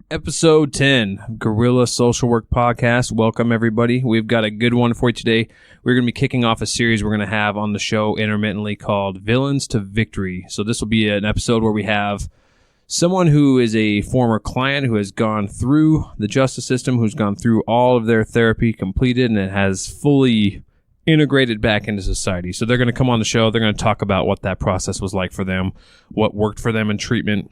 Episode 10, Guerrilla Social Work Podcast. Welcome, everybody. We've got a good one for you today. We're going to be kicking off a series we're going to have on the show intermittently called Villains to Victory. So this will be an episode where we have someone who is a former client who has gone through the justice system, who's gone through all of their therapy completed, and it has fully integrated back into society. So they're going to come on the show. They're going to talk about what that process was like for them, what worked for them in treatment,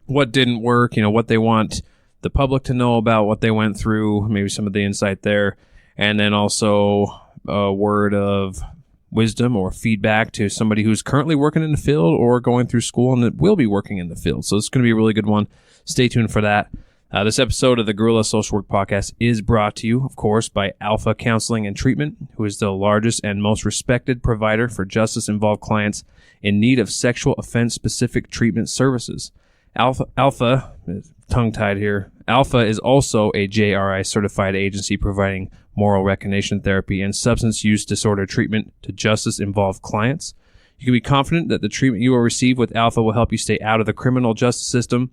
what didn't work, what they want the public to know about what they went through, maybe some of the insight there, and then also a word of wisdom or feedback to somebody who's currently working in the field or going through school and that will be working in the field. So it's going to be a really good one. Stay tuned for that. This episode of the Guerrilla Social Work Podcast is brought to you, of course, by Alpha Counseling and Treatment, who is the largest and most respected provider for justice-involved clients in need of sexual offense-specific treatment services. Alpha, tongue-tied here, Alpha is also a JRI certified agency providing moral recognition therapy and substance use disorder treatment to justice-involved clients. You can be confident that the treatment you will receive with Alpha will help you stay out of the criminal justice system.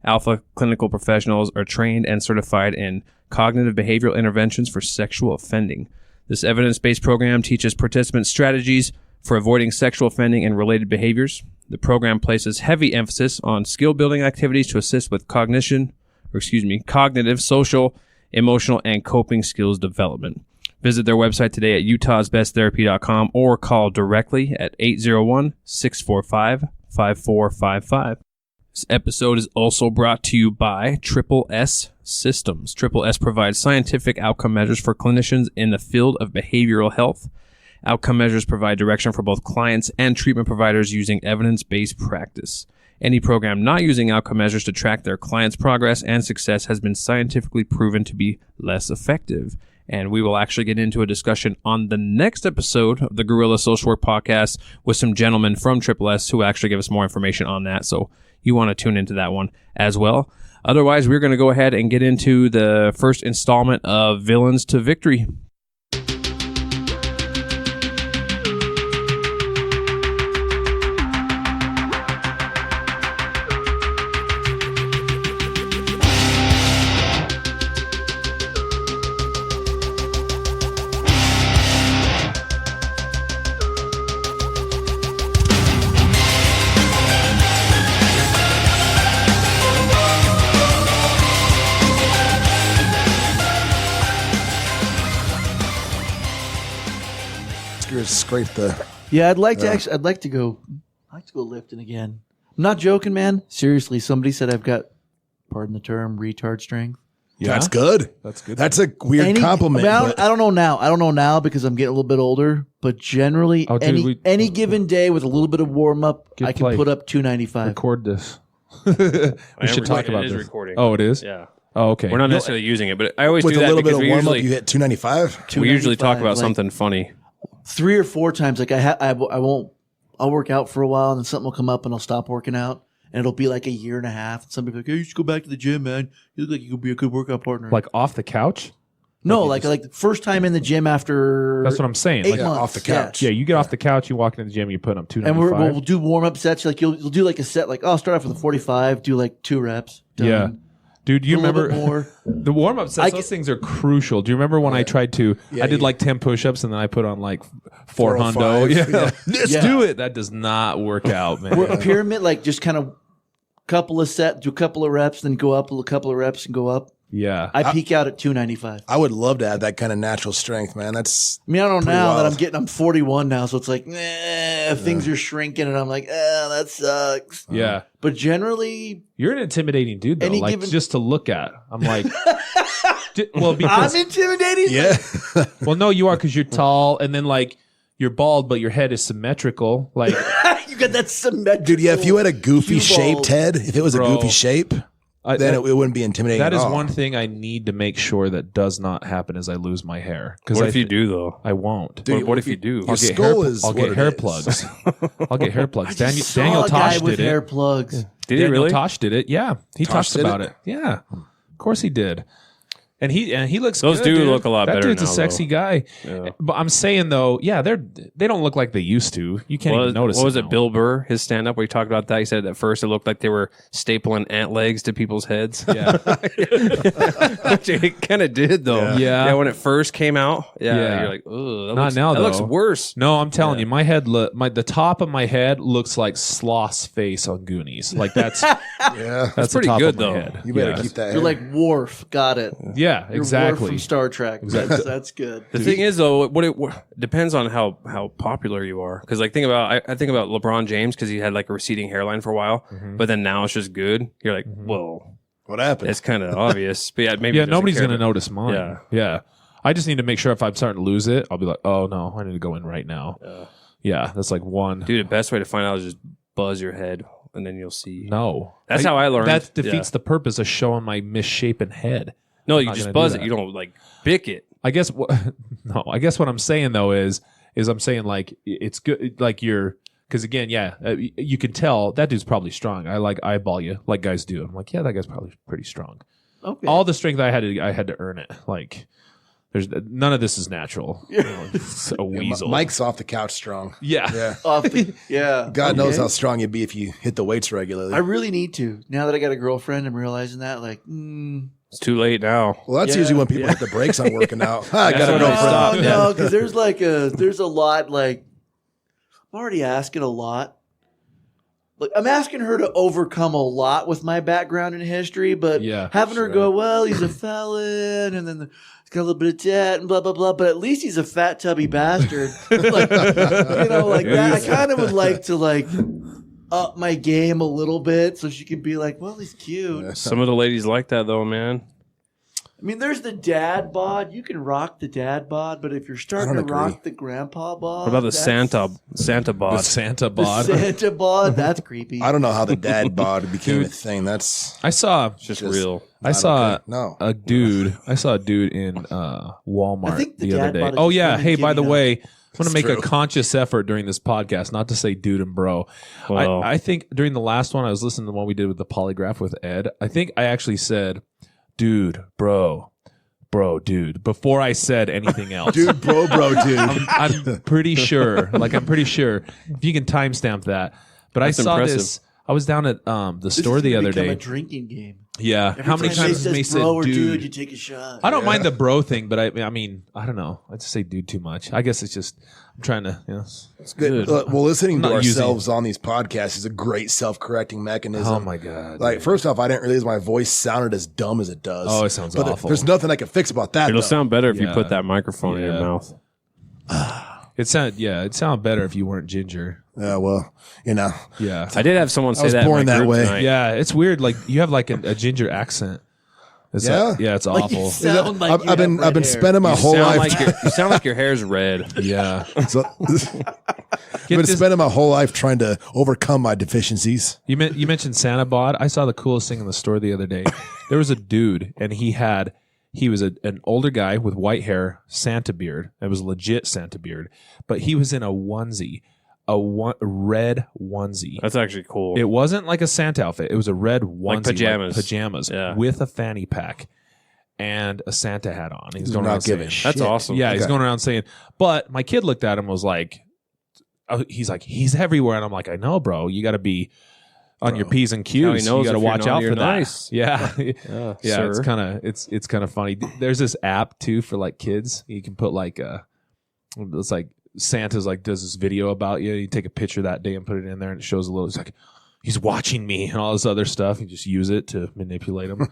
Alpha clinical professionals are trained and certified in cognitive behavioral interventions for sexual offending. This evidence-based program teaches participants strategies for avoiding sexual offending and related behaviors. The program places heavy emphasis on skill-building activities to assist with cognitive, social, emotional, and coping skills development. Visit their website today at utahsbesttherapy.com or call directly at 801-645-5455. This episode is also brought to you by Triple S Systems. Triple S provides scientific outcome measures for clinicians in the field of behavioral health. Outcome measures provide direction for both clients and treatment providers using evidence-based practice. Any program not using outcome measures to track their clients' progress and success has been scientifically proven to be less effective. And we will actually get into a discussion on the next episode of the Guerrilla Social Work Podcast with some gentlemen from Triple S who actually give us more information on that. So you want to tune into that one as well. Otherwise, we're going to go ahead and get into the first installment of Villains to Victory. Scrape the. Yeah, I'd like to go lifting again. I'm not joking, man. Seriously, somebody said I've got, pardon the term, retard strength. Yeah, that's good. That's good. That's a weird compliment. I don't know now because I'm getting a little bit older. But generally, any given day with a little bit of warm up, I can put up 295. Record this. We should talk about this. It is recording. Oh, it is? Yeah. Oh, okay. We're not necessarily using it, but I always with do that a little bit of warm up. You hit 295. We usually talk about something funny. 3 or 4 times, like I'll work out for a while and then something will come up and I'll stop working out and it'll be like a year and a half. And somebody'll be like, hey, you should go back to the gym, man. You look like you could be a good workout partner. Like off the couch? No, like the first time in the gym after. That's what I'm saying. 8 months. Off the couch. Yeah, you get off the couch, you walk into the gym, you put up 295. And we'll do warm up sets. Like you'll do like a set, like I'll start off with a 45, do like 2 reps. Done. Yeah. Dude, do you remember more. The warm-up sets? Those things are crucial. Do you remember when I tried to, I did like 10 push-ups and then I put on like 4 hundo. Yeah. Let's do it. That does not work out, man. We're a pyramid, like just kind of couple of sets, do a couple of reps, then go up a couple of reps and go up. Yeah. I peak out at 295. I would love to have that kind of natural strength, man. That's. I mean, I don't know now that I'm 41 now, so it's like, things are shrinking, and I'm like, that sucks. Yeah. But generally, you're an intimidating dude, though. Like just to look at, I'm like, I'm intimidating. Yeah. Well, no, you are because you're tall, and then like you're bald, but your head is symmetrical. Like you got that symmetrical. Dude, yeah. If you had a goofy shaped head, if it was a goofy shape. Then it wouldn't be intimidating. That is one thing I need to make sure that does not happen as I lose my hair. What if you do, though? I won't. Dude, what if you do? I'll get hair plugs. I'll get hair plugs. Daniel Tosh did it. Hair plugs. Did he really? Tosh did it. Yeah. He talks about it. Yeah. Of course he did. And he looks Those good, do dude. look a lot that better dude's now, a sexy though. guy. Yeah. But I'm saying though, yeah, they don't look like they used to. You can't even notice. What was now. it, Bill Burr, his stand up where he talked about that? He said at first it looked like they were stapling ant legs to people's heads. Yeah. It kind of did though. Yeah. When it first came out. Yeah. You're like, ugh, Not now, that looks though. worse. No, I'm telling you, my head the top of my head looks like Sloth's face on Goonies. Like that's Yeah. that's pretty the top good, of my though. head. You better Yeah. keep that. You're like Worf. Got it. Yeah, You're exactly. Worf from Star Trek. That's good. The thing is, though, what depends on how popular you are. Because like, I think about LeBron James because he had like a receding hairline for a while, but then now it's just good. You're like, well, What happened? it's kind of obvious. But yeah, maybe Yeah, he doesn't nobody's care, gonna but- notice mine. Yeah. Yeah. I just need to make sure if I'm starting to lose it, I'll be like, oh no, I need to go in right now. Yeah, that's like one. Dude, the best way to find out is just buzz your head, and then you'll see. No. That's how I learned. That defeats Yeah. the purpose of showing my misshapen head. No, you not just gonna buzz do it. that. You don't like bick it. I guess I guess what I'm saying though is I'm saying like it's good like because again, you can tell that dude's probably strong. I like eyeball you like guys do. I'm like, yeah, that guy's probably pretty strong. Okay. All the strength I had to earn it. Like there's none of this is natural. It's a weasel. Mike's off the couch strong. Yeah. Yeah. Yeah. God knows Okay. how strong you'd be if you hit the weights regularly. I really need to. Now that I got a girlfriend, I'm realizing that. Like, It's too late now. well, that's Yeah. usually when people hit the brakes on working out. I got That's a when I girlfriend. stop. no, because there's a lot. Like, I'm already asking a lot. Like, I'm asking her to overcome a lot with my background in history, but Yeah, having her go, well, he's a felon, and then he's got a little bit of debt, and blah blah blah. But at least he's a fat, tubby bastard. Like, that. I kind of would like to up my game a little bit so she can be like, well, he's cute. Some of the ladies like that though, man. I mean, there's the dad bod. You can rock the dad bod, but if you're starting to agree. rock the grandpa bod, What about the Santa The bod? Santa the bod. Santa bod, that's creepy. I don't know how the dad bod became a thing. That's I saw It's just Just- real. I saw okay. No. a dude. I saw a dude in Walmart I think the the other dad day. bod is Oh just yeah. women Hey, by the giving way, I'm going to make true. a conscious effort during this podcast not to say dude and bro. Well. I think during the last one, I was listening to the one we did with the polygraph with Ed. I think I actually said, dude, bro, dude, before I said anything else. Dude, bro, dude. I'm pretty sure. I'm pretty sure. If you can timestamp that. But That's I saw impressive. this. I was down at the This store is the gonna other become day. a drinking game. Yeah. Every How many time times they has me says said bro or dude? you take a shot. I don't mind the bro thing, but I mean, I don't know. I just say dude too much. I guess it's just I'm trying to, It's good. Good. Well, listening to I'm not using- ourselves on these podcasts is a great self-correcting mechanism. Oh my god. Like, first off, I didn't realize my voice sounded as dumb as it does. Oh, it sounds but awful. There's nothing I can fix about that. It'll though. sound better if you Yeah. put that microphone in your Yeah. mouth. It sounded better if you weren't ginger. Yeah, well, Yeah. I did have someone say was that. in born my that group way. tonight. Yeah, it's weird. Like you have like a ginger accent. It's Yeah? it's Like awful. you sound like you I've been have red hair. spending my whole life. You sound like your hair's red. I've Yeah. been this- spending my whole life trying to overcome my deficiencies. You mentioned Santa bod. I saw the coolest thing in the store the other day. There was a dude, and he was an older guy with white hair, Santa beard. It was legit Santa beard, but he was in a onesie, red onesie. That's actually cool. It wasn't like a Santa outfit. It was a red onesie, pajamas. pajamas Yeah. with a fanny pack and a Santa hat on. He's Do going not around give saying, a shit. That's awesome. yeah, he's Okay. going around saying, but my kid looked at him and was like, he's like, he's everywhere. And I'm like, I know, bro. You got to be on your P's and how he Q's. knows You got to if you're watch not- out you're for that. nice. Yeah. Yeah, Yeah. sir. It's kind of funny. There's this app too for like kids. You can put like it's like Santa's like does this video about you. You take a picture that day and put it in there and it shows a little, it's like, he's watching me and all this other stuff. You just use it to manipulate him.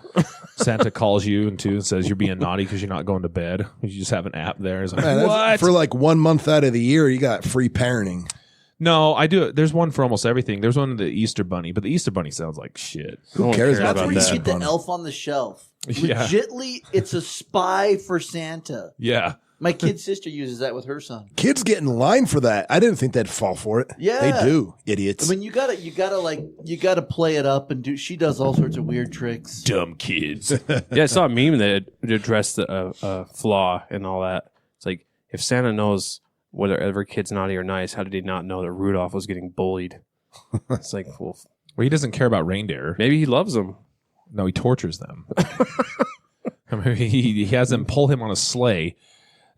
Santa calls you and says you're being naughty because you're not going to bed. You just have an app there. It's like, Man, that's- what? For like 1 month out of the year, you got free parenting. No, I do. There's one for almost everything. There's one of the Easter Bunny, but the Easter Bunny sounds like shit. Who No one cares cares about That's about where you that. get the Bunny? elf on the shelf. Yeah. Legitly, it's a spy for Santa. Yeah. My kid's sister uses that with her son. Kids get in line for that. I didn't think they'd fall for it. Yeah. They do, idiots. I mean, you gotta play it up and do. She does all sorts of weird tricks. Dumb kids. Yeah, I saw a meme that addressed a flaw and all that. It's like, if Santa knows whether every kid's naughty or nice, how did he not know that Rudolph was getting bullied? It's like, well, Well, he doesn't care about reindeer. maybe he loves them. No, he tortures them. I he has them pull him on a sleigh,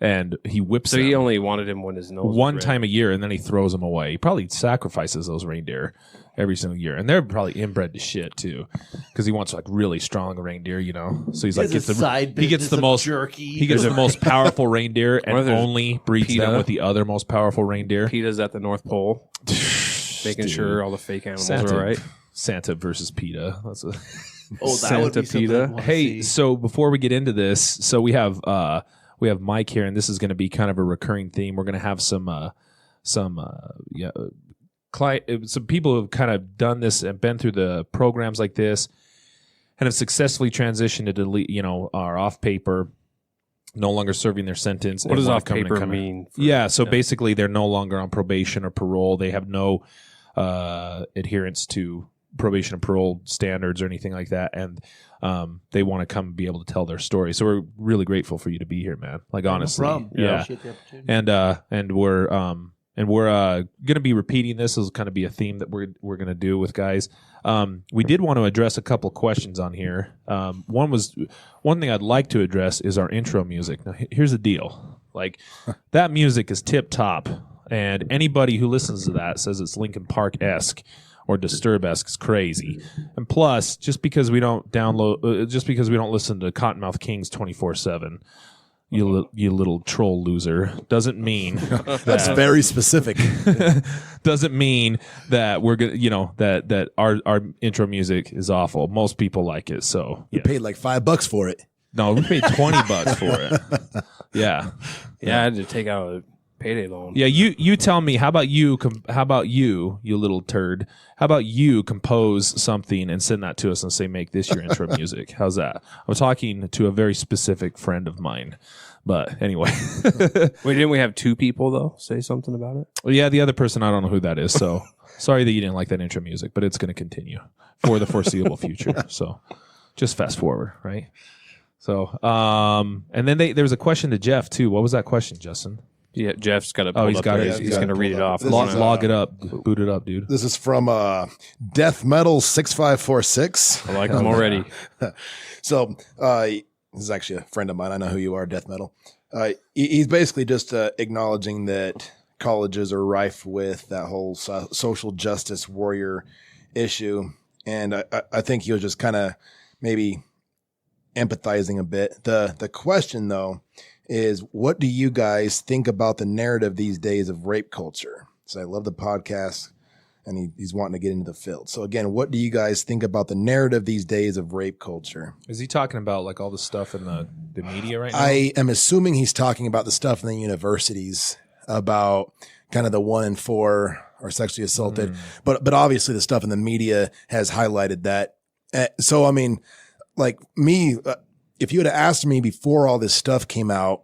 and he whips So them he only wanted him when his nose was one red. time a year, and then he throws them away. He probably sacrifices those reindeer every single year, and they're probably inbred to shit too, because he wants like really strong reindeer, So he's like he gets the most jerky. He gets the most powerful reindeer, and there's only breeds PETA. them with the other most powerful reindeer. PETA's at the North Pole, making sure all the fake animals are right. Santa versus PETA. That's a that would be something I'd wanna Hey, see. so before we get into this, so we have Mike here, and this is going to be kind of a recurring theme. We're going to have some people who have kind of done this and been through the programs like this, and have successfully transitioned to delete, are off paper, no longer serving their sentence. What does off paper mean? So basically, they're no longer on probation or parole. They have no adherence to probation and parole standards or anything like that, and they want to come and be able to tell their story. So we're really grateful for you to be here, man. Like honestly, Appreciate the opportunity. and we're gonna be repeating this. This will kind of be a theme that we're gonna do with guys. We did want to address a couple questions on here. One thing I'd like to address is our intro music. Now here's the deal: like that music is tip top, and anybody who listens to that says it's Linkin Park-esque or Disturb-esque is crazy. And plus, just because we don't listen to Cottonmouth Kings 24/7, you little troll loser, doesn't mean That's very specific. doesn't mean that we're gonna, that our intro music is awful. Most people like it, so You paid like $5 for it. no, we paid $20 for it. Yeah. I had to take out a payday loan. Yeah, you tell me. How about you, you little turd? How about you compose something and send that to us and say, make this your intro music? How's that? I'm talking to a very specific friend of mine. But anyway. Wait, didn't we have two people, though, say something about it? Well, yeah, the other person, I don't know who that is. So sorry that you didn't like that intro music, but it's going to continue for the foreseeable future. So just fast forward, right? So, and then there was a question to Jeff, too. What was that question, Justin? Yeah, Jeff's got it. He's got it. He's going to read it off. Log it up. Boot it up, dude. This is from Death Metal 6546. I like him already. So this is actually a friend of mine. I know who you are, Death Metal. He's basically just acknowledging that colleges are rife with that whole social justice warrior issue. And I think he was just kind of maybe empathizing a bit. The question, though, is what do you guys think about the narrative these days of rape culture? So I love the podcast, and he's wanting to get into the field. So again, what do you guys think about the narrative these days of rape culture? Is he talking about like all the stuff in the media right now? I am assuming he's talking about the stuff in the universities about kind of the 1 in 4 are sexually assaulted, but obviously the stuff in the media has highlighted that. So I mean, like me. If you had asked me before all this stuff came out,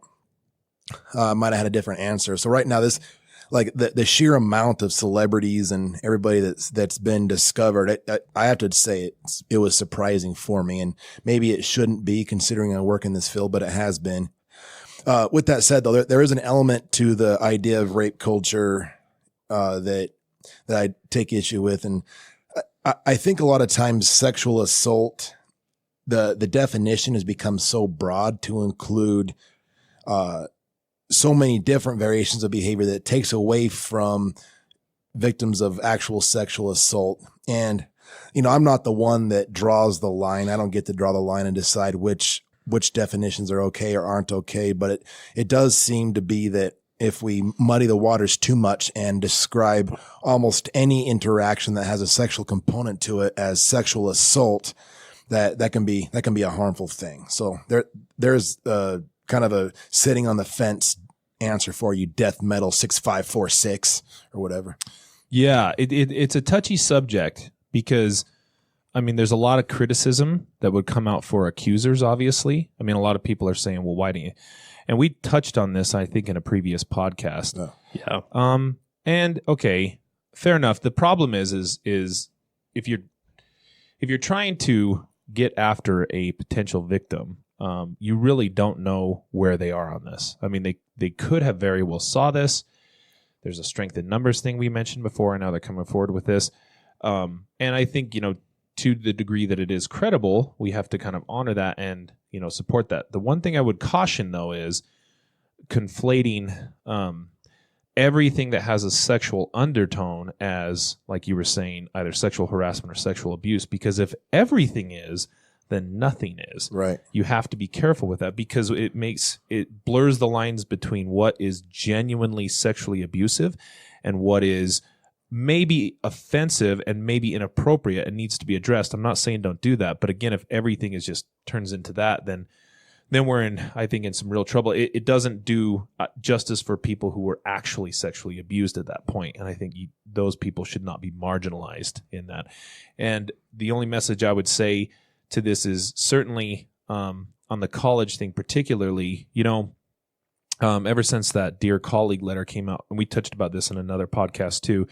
I might have had a different answer. So right now, this like the sheer amount of celebrities and everybody that's been discovered, I have to say it was surprising for me, and maybe it shouldn't be considering I work in this field, but it has been. With that said, though, there is an element to the idea of rape culture that I take issue with, and I think a lot of times sexual assault. The definition has become so broad to include so many different variations of behavior that it takes away from victims of actual sexual assault. And, I'm not the one that draws the line. I don't get to draw the line and decide which definitions are okay or aren't okay. But it does seem to be that if we muddy the waters too much and describe almost any interaction that has a sexual component to it as sexual assault, that can be a harmful thing. So there's kind of a sitting on the fence answer for you, Death Metal 6546 or whatever. Yeah, it's a touchy subject because, I mean, there's a lot of criticism that would come out for accusers, obviously. I mean, a lot of people are saying, well, why didn't you? And we touched on this, I think, in a previous podcast. Oh. Yeah. And okay, fair enough. The problem is if you're trying to get after a potential victim, you really don't know where they are on this. I mean, they could have very well saw this. There's a strength in numbers thing we mentioned before, and now they're coming forward with this. And I think, to the degree that it is credible, we have to kind of honor that and, support that. The one thing I would caution, though, is conflating everything that has a sexual undertone as, like you were saying, either sexual harassment or sexual abuse, because if everything is, then nothing is. Right. You have to be careful with that because it blurs the lines between what is genuinely sexually abusive and what is maybe offensive and maybe inappropriate and needs to be addressed. I'm not saying don't do that, but again, if everything is just turns into that, then we're in some real trouble. It doesn't do justice for people who were actually sexually abused at that point, and I think those people should not be marginalized in that. And the only message I would say to this is certainly on the college thing, particularly, ever since that Dear Colleague letter came out, and we touched about this in another podcast too.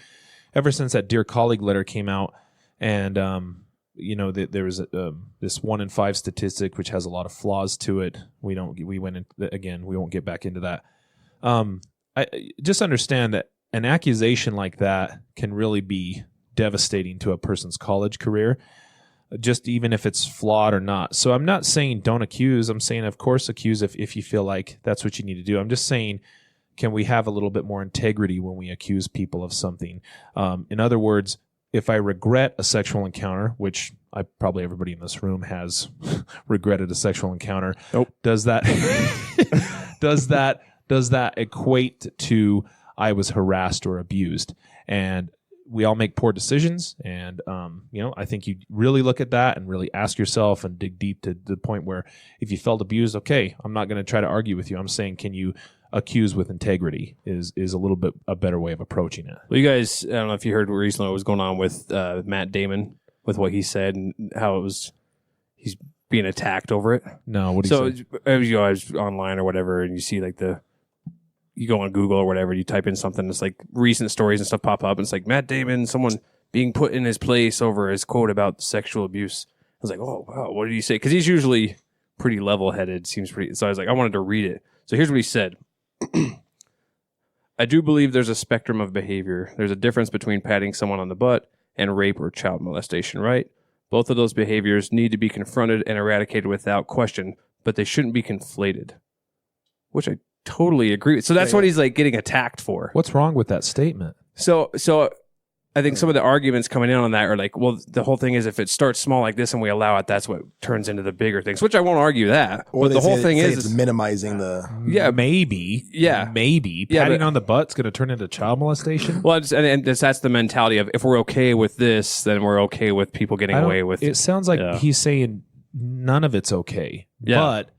Ever since that Dear Colleague letter came out, and there was this 1 in 5 statistic which has a lot of flaws to it. We won't get back into that. I just understand that an accusation like that can really be devastating to a person's college career, just even if it's flawed or not. So I'm not saying don't accuse. I'm saying, of course, accuse if you feel like that's what you need to do. I'm just saying, can we have a little bit more integrity when we accuse people of something? In other words, if I regret a sexual encounter, which probably everybody in this room has regretted a sexual encounter, Nope. does that equate to I was harassed or abused? And we all make poor decisions, and I think you really look at that and really ask yourself and dig deep to the point where if you felt abused, okay, I'm not going to try to argue with you. I'm saying, can you accuse with integrity is a little bit a better way of approaching it. Well, you guys, I don't know if you heard recently what was going on with Matt Damon with what he said and how he's being attacked over it. No, what do you say? So I was online or whatever, and you see you go on Google or whatever, you type in something, it's like recent stories and stuff pop up, and it's like Matt Damon, someone being put in his place over his quote about sexual abuse. I was like, oh wow, what did he say? Because he's usually pretty level-headed, seems pretty. So I was like, I wanted to read it. So here's what he said. I do believe there's a spectrum of behavior. There's a difference between patting someone on the butt and rape or child molestation, right? Both of those behaviors need to be confronted and eradicated without question, but they shouldn't be conflated. Which I totally agree with. So that's what he's like getting attacked for. What's wrong with that statement? So I think some of the arguments coming in on that are like, well, the whole thing is if it starts small like this and we allow it, that's what turns into the bigger things, which I won't argue that. Or but the whole thing is it's minimizing the... Yeah. Maybe. Yeah. Maybe. Patting on the butt's going to turn into child molestation? Well, that's the mentality of if we're okay with this, then we're okay with people getting away with it. It sounds like he's saying none of it's okay. Yeah. But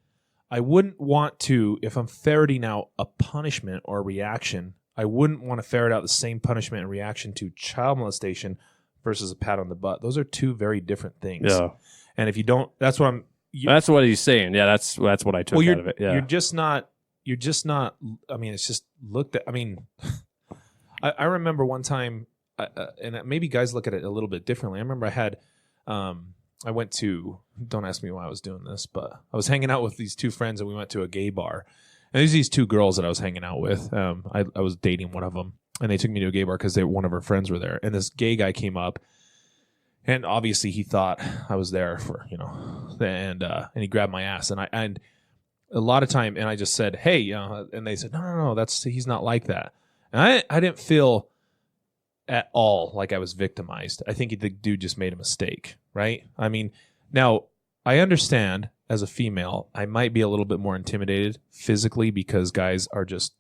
I wouldn't want to, if I'm ferreting out a punishment or a reaction, I wouldn't want to ferret out the same punishment and reaction to child molestation versus a pat on the butt. Those are two very different things. Yeah. And if you don't, that's what that's what he's saying. Yeah, that's what I took out of it. Yeah. You're just not, I mean, it's just looked at, I mean, I remember one time, and maybe guys look at it a little bit differently. I remember I went to, don't ask me why I was doing this, but I was hanging out with these two friends and we went to a gay bar. And there's these two girls that I was hanging out with. I was dating one of them, and they took me to a gay bar because one of her friends were there. And this gay guy came up, and obviously he thought I was there for, and he grabbed my ass. And a lot of time, and I just said, hey, and they said, no, he's not like that. And I didn't feel at all like I was victimized. I think the dude just made a mistake, right? I mean, now I understand. As a female, I might be a little bit more intimidated physically because guys are just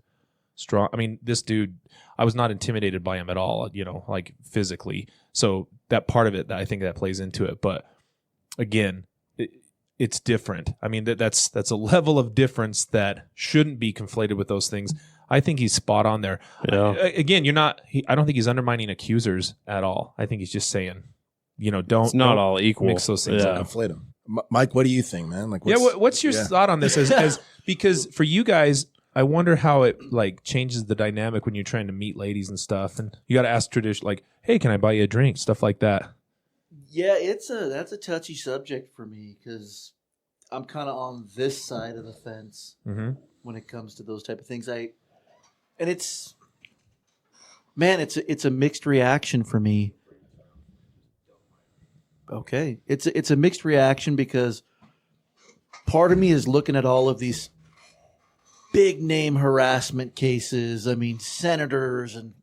strong. I mean, this dude, I was not intimidated by him at all, like physically. So that part of it, I think that plays into it. But again, it's different. I mean, that's a level of difference that shouldn't be conflated with those things. I think he's spot on there. Yeah. Again, I don't think he's undermining accusers at all. I think he's just saying, it's not all equal. Mix those things up. Conflate them. Mike, what do you think, man? Like, what's your thought on this? As because for you guys, I wonder how it like changes the dynamic when you're trying to meet ladies and stuff, and you got to ask tradition like, "Hey, can I buy you a drink?" Stuff like that. Yeah, that's a touchy subject for me because I'm kind of on this side of the fence when it comes to those type of things. It's a mixed reaction for me. okay. It's a mixed reaction because part of me is looking at all of these big name harassment cases. I mean, senators and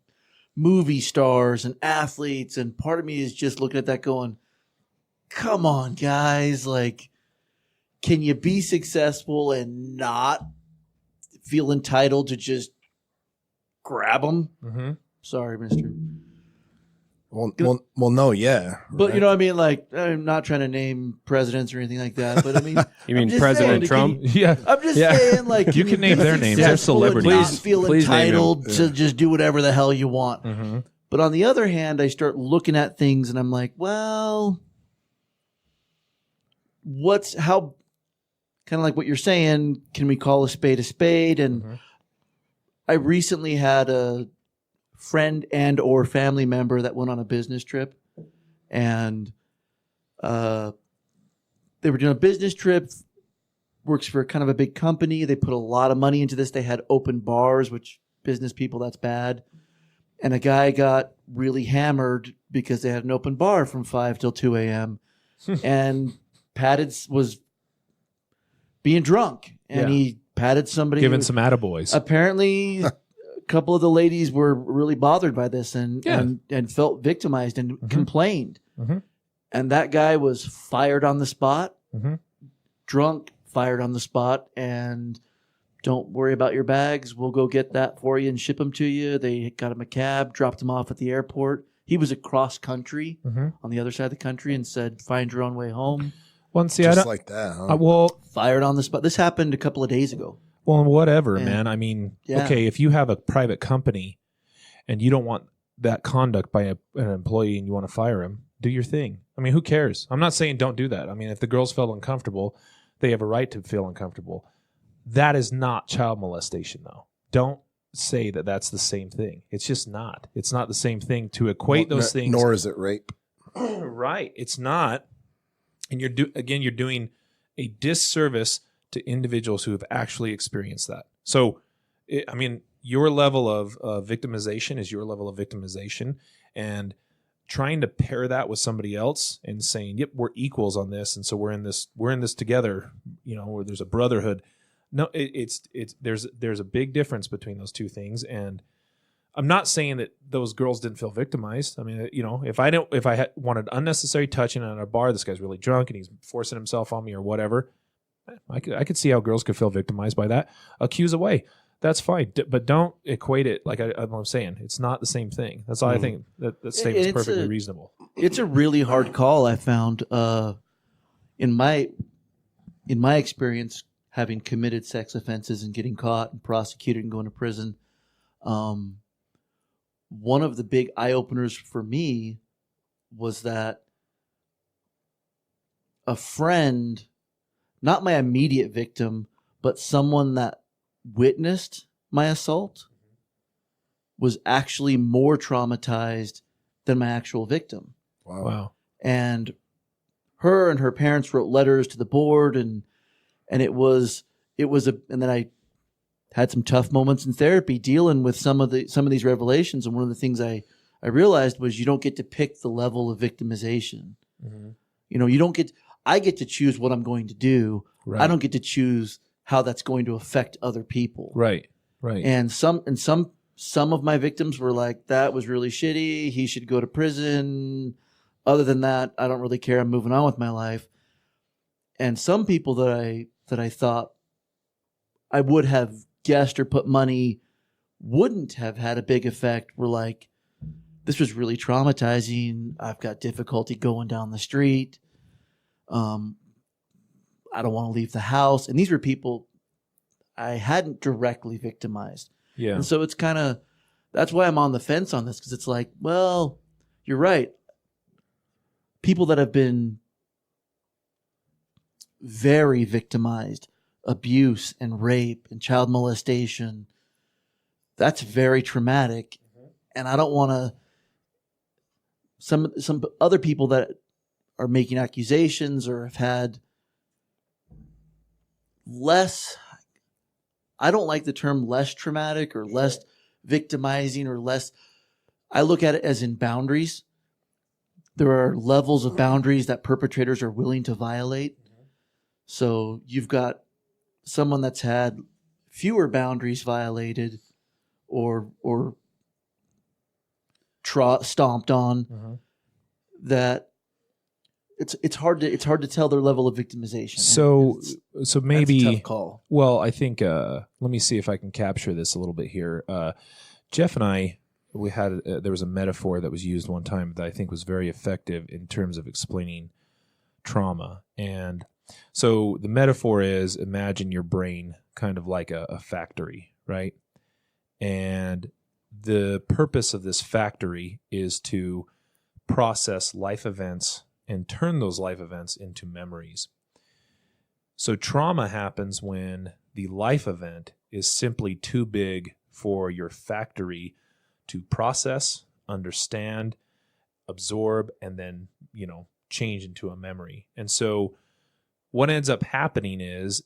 movie stars and athletes. And part of me is just looking at that going, come on, guys. Like, can you be successful and not feel entitled to just grab them? Mm-hmm. Sorry, mister. Well, no, yeah. But right? you know what I mean? Like, I'm not trying to name presidents or anything like that. But I mean, You mean I'm just President saying, Trump? Yeah. I'm just saying, like, You can name their names. They're celebrities. Not feel Please name entitled to just do whatever the hell you want. Mm-hmm. But on the other hand, I start looking at things and I'm like, well, how kind of like what you're saying, can we call a spade a spade? And I recently had a friend and or family member that went on a business trip, and they were doing a business trip, works for kind of a big company. They put a lot of money into this. They had open bars, which business people, that's bad. And a guy got really hammered because they had an open bar from 5 till 2 a.m. and was being drunk, and he patted somebody. Giving some attaboys. Apparently, a couple of the ladies were really bothered by this and felt victimized and complained. Mm-hmm. And that guy was fired on the spot, drunk, fired on the spot, and don't worry about your bags. We'll go get that for you and ship them to you. They got him a cab, dropped him off at the airport. He was across country on the other side of the country and said, find your own way home. Well, see, Just like that, huh? Fired on the spot. This happened a couple of days ago. Well, whatever, man. I mean, Yeah. okay, if you have a private company and you don't want that conduct by an employee and you want to fire him, do your thing. I mean, who cares? I'm not saying don't do that. I mean, if the girls felt uncomfortable, they have a right to feel uncomfortable. That is not child molestation, though. Don't say that that's the same thing. It's just not. It's not the same thing to equate those things. Nor is it rape. Right. It's not. And you're doing a disservice to individuals who have actually experienced that. So, your level of victimization is your level of victimization, and trying to pair that with somebody else and saying, "Yep, we're equals on this," and so we're in this together. You know, where there's a brotherhood. No, there's a big difference between those two things, and I'm not saying that those girls didn't feel victimized. I mean, you know, if I wanted unnecessary touching at a bar, this guy's really drunk and he's forcing himself on me or whatever, I could see how girls could feel victimized by that. Accuse away, that's fine, but don't equate it like I'm saying. It's not the same thing. That's all I think. That statement's perfectly reasonable. It's a really hard call. I found in my experience, having committed sex offenses and getting caught and prosecuted and going to prison. One of the big eye-openers for me was that a friend, not my immediate victim, but someone that witnessed my assault, was actually more traumatized than my actual victim. Wow. And her and her parents wrote letters to the board, and it was and then I had some tough moments in therapy dealing with some of these revelations. And one of the things I realized was you don't get to pick the level of victimization. Mm-hmm. You know, I get to choose what I'm going to do. Right. I don't get to choose how that's going to affect other people. Right. And some of my victims were like, that was really shitty. He should go to prison. Other than that, I don't really care. I'm moving on with my life. And some people that I thought I would have guessed or put money wouldn't have had a big effect were like, this was really traumatizing. I've got difficulty going down the street. I don't want to leave the house. And these were people I hadn't directly victimized. Yeah. And so it's kind of, that's why I'm on the fence on this, because it's like, well, you're right. People that have been very victimized, abuse and rape and child molestation, that's very traumatic. And I don't want to, some other people that are making accusations or have had less, I don't like the term less traumatic or less victimizing or less, I look at it as in boundaries. there are levels of boundaries that perpetrators are willing to violate. So you've got someone that's had fewer boundaries violated or stomped on, that it's hard to tell their level of victimization. So maybe that's a tough call. Well, I think let me see if I can capture this a little bit here. Jeff and I, we had there was a metaphor that was used one time that I think was very effective in terms of explaining trauma. And so the metaphor is, imagine your brain kind of like a factory, right? And the purpose of this factory is to process life events and turn those life events into memories. So trauma happens when the life event is simply too big for your factory to process, understand, absorb, and then, change into a memory. And so what ends up happening is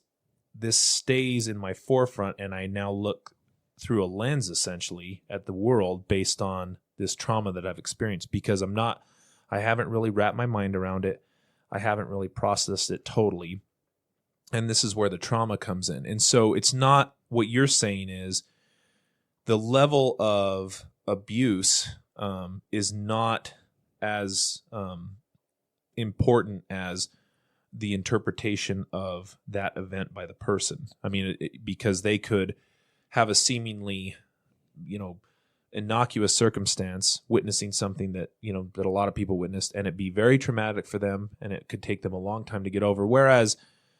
this stays in my forefront, and I now look through a lens essentially at the world based on this trauma that I've experienced, because I haven't really wrapped my mind around it. I haven't really processed it totally. And this is where the trauma comes in. And so it's not what you're saying is the level of abuse is not as important as the interpretation of that event by the person. I mean, because they could have a seemingly, innocuous circumstance, witnessing something that, that a lot of people witnessed, and it be very traumatic for them, and it could take them a long time to get over. Whereas,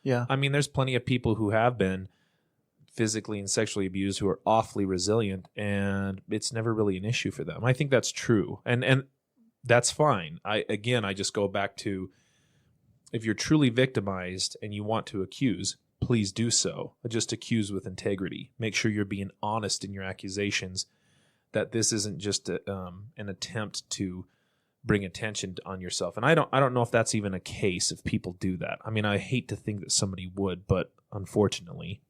I mean, there's plenty of people who have been physically and sexually abused who are awfully resilient, and it's never really an issue for them. I think that's true. And that's fine. I just go back to, if you're truly victimized and you want to accuse, please do so. Just accuse with integrity. Make sure you're being honest in your accusations, that this isn't just an attempt to bring attention on yourself. And I don't know if that's even a case if people do that. I mean, I hate to think that somebody would, but unfortunately,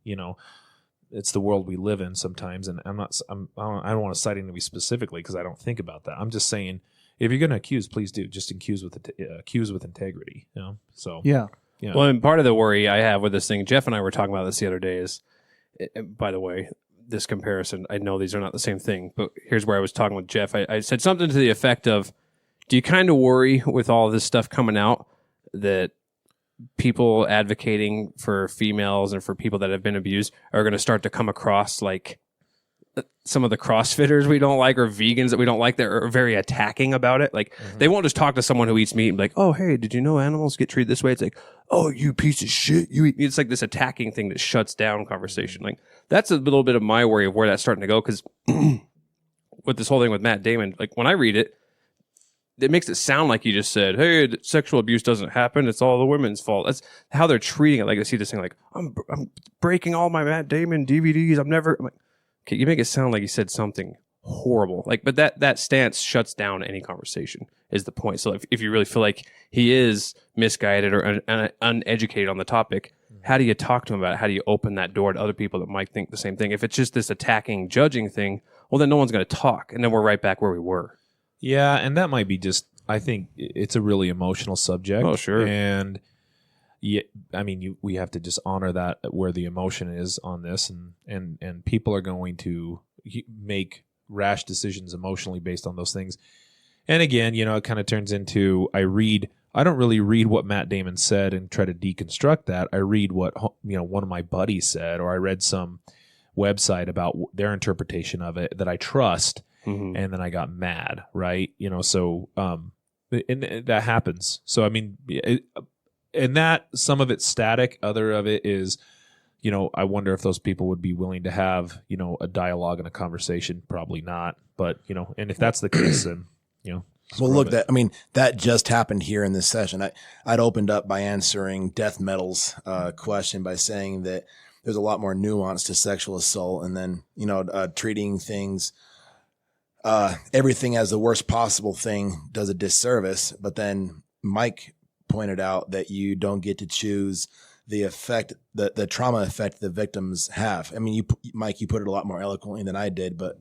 it's the world we live in sometimes. And I don't want to cite anybody specifically because I don't think about that. I'm just saying, if you're going to accuse, please do. Just accuse with integrity. So yeah. Well, and part of the worry I have with this thing, Jeff and I were talking about this the other day, is, by the way, this comparison, I know these are not the same thing, but here's where I was talking with Jeff. I said something to the effect of, do you kind of worry with all this stuff coming out that people advocating for females and for people that have been abused are going to start to come across like some of the CrossFitters we don't like, or vegans that we don't like, that are very attacking about it? Like, they won't just talk to someone who eats meat and be like, oh, hey, did you know animals get treated this way? It's like, oh, you piece of shit, you eat. It's like this attacking thing that shuts down conversation. Like, that's a little bit of my worry of where that's starting to go, because with this whole thing with Matt Damon, like, when I read it, it makes it sound like you just said, hey, sexual abuse doesn't happen, it's all the women's fault. That's how they're treating it. Like, I see this thing like, I'm breaking all my Matt Damon DVDs. I'm like, okay, you make it sound like he said something horrible. Like, but that stance shuts down any conversation, is the point. So if you really feel like he is misguided or uneducated on the topic, how do you talk to him about it? How do you open that door to other people that might think the same thing? If it's just this attacking, judging thing, well, then no one's going to talk, and then we're right back where we were. Yeah, and that might be just, I think it's a really emotional subject. Oh, sure. And yeah, I mean, we have to just honor that, where the emotion is on this, and people are going to make rash decisions emotionally based on those things. And again, it kind of turns into, I don't really read what Matt Damon said and try to deconstruct that. I read what, one of my buddies said, or I read some website about their interpretation of it that I trust. And then I got mad, right? So, and that happens. So, I mean, and that, some of it's static, other of it is, I wonder if those people would be willing to have, a dialogue and a conversation. Probably not. But, and if that's the case, then, well, look, that just happened here in this session. I'd opened up by answering Death Metal's question by saying that there's a lot more nuance to sexual assault, and then, treating things, everything as the worst possible thing does a disservice. But then Mike pointed out that you don't get to choose the effect, the trauma effect the victims have. I mean, Mike, you put it a lot more eloquently than I did, but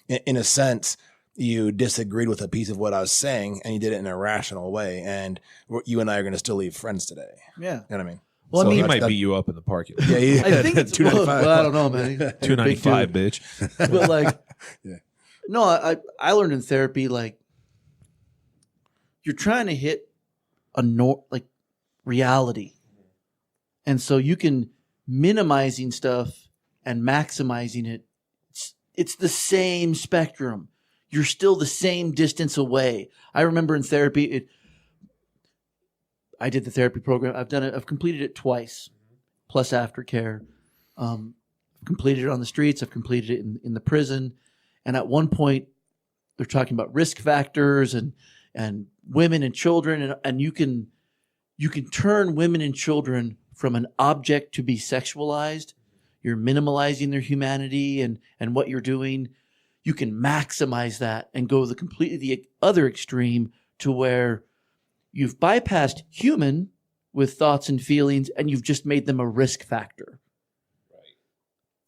in a sense, you disagreed with a piece of what I was saying and you did it in a rational way. And you and I are going to still leave friends today. Yeah. You know what I mean? Well, So I He mean, might beat you up in the parking lot. Yeah, I think it's $2.95. well, I don't know, man. $2.95, bitch. But like, Yeah. no, I learned in therapy, like, you're trying to hit like reality. And so you can minimizing stuff and maximizing it. It's the same spectrum. You're still the same distance away. I remember in therapy, I did the therapy program. I've completed it twice, plus aftercare. I've completed it on the streets. I've completed it in the prison. And at one point, they're talking about risk factors and women and children, and you can turn women and children from an object to be sexualized. You're minimalizing their humanity and what you're doing. You can maximize that and go the other extreme to where you've bypassed human with thoughts and feelings and you've just made them a risk factor. Right.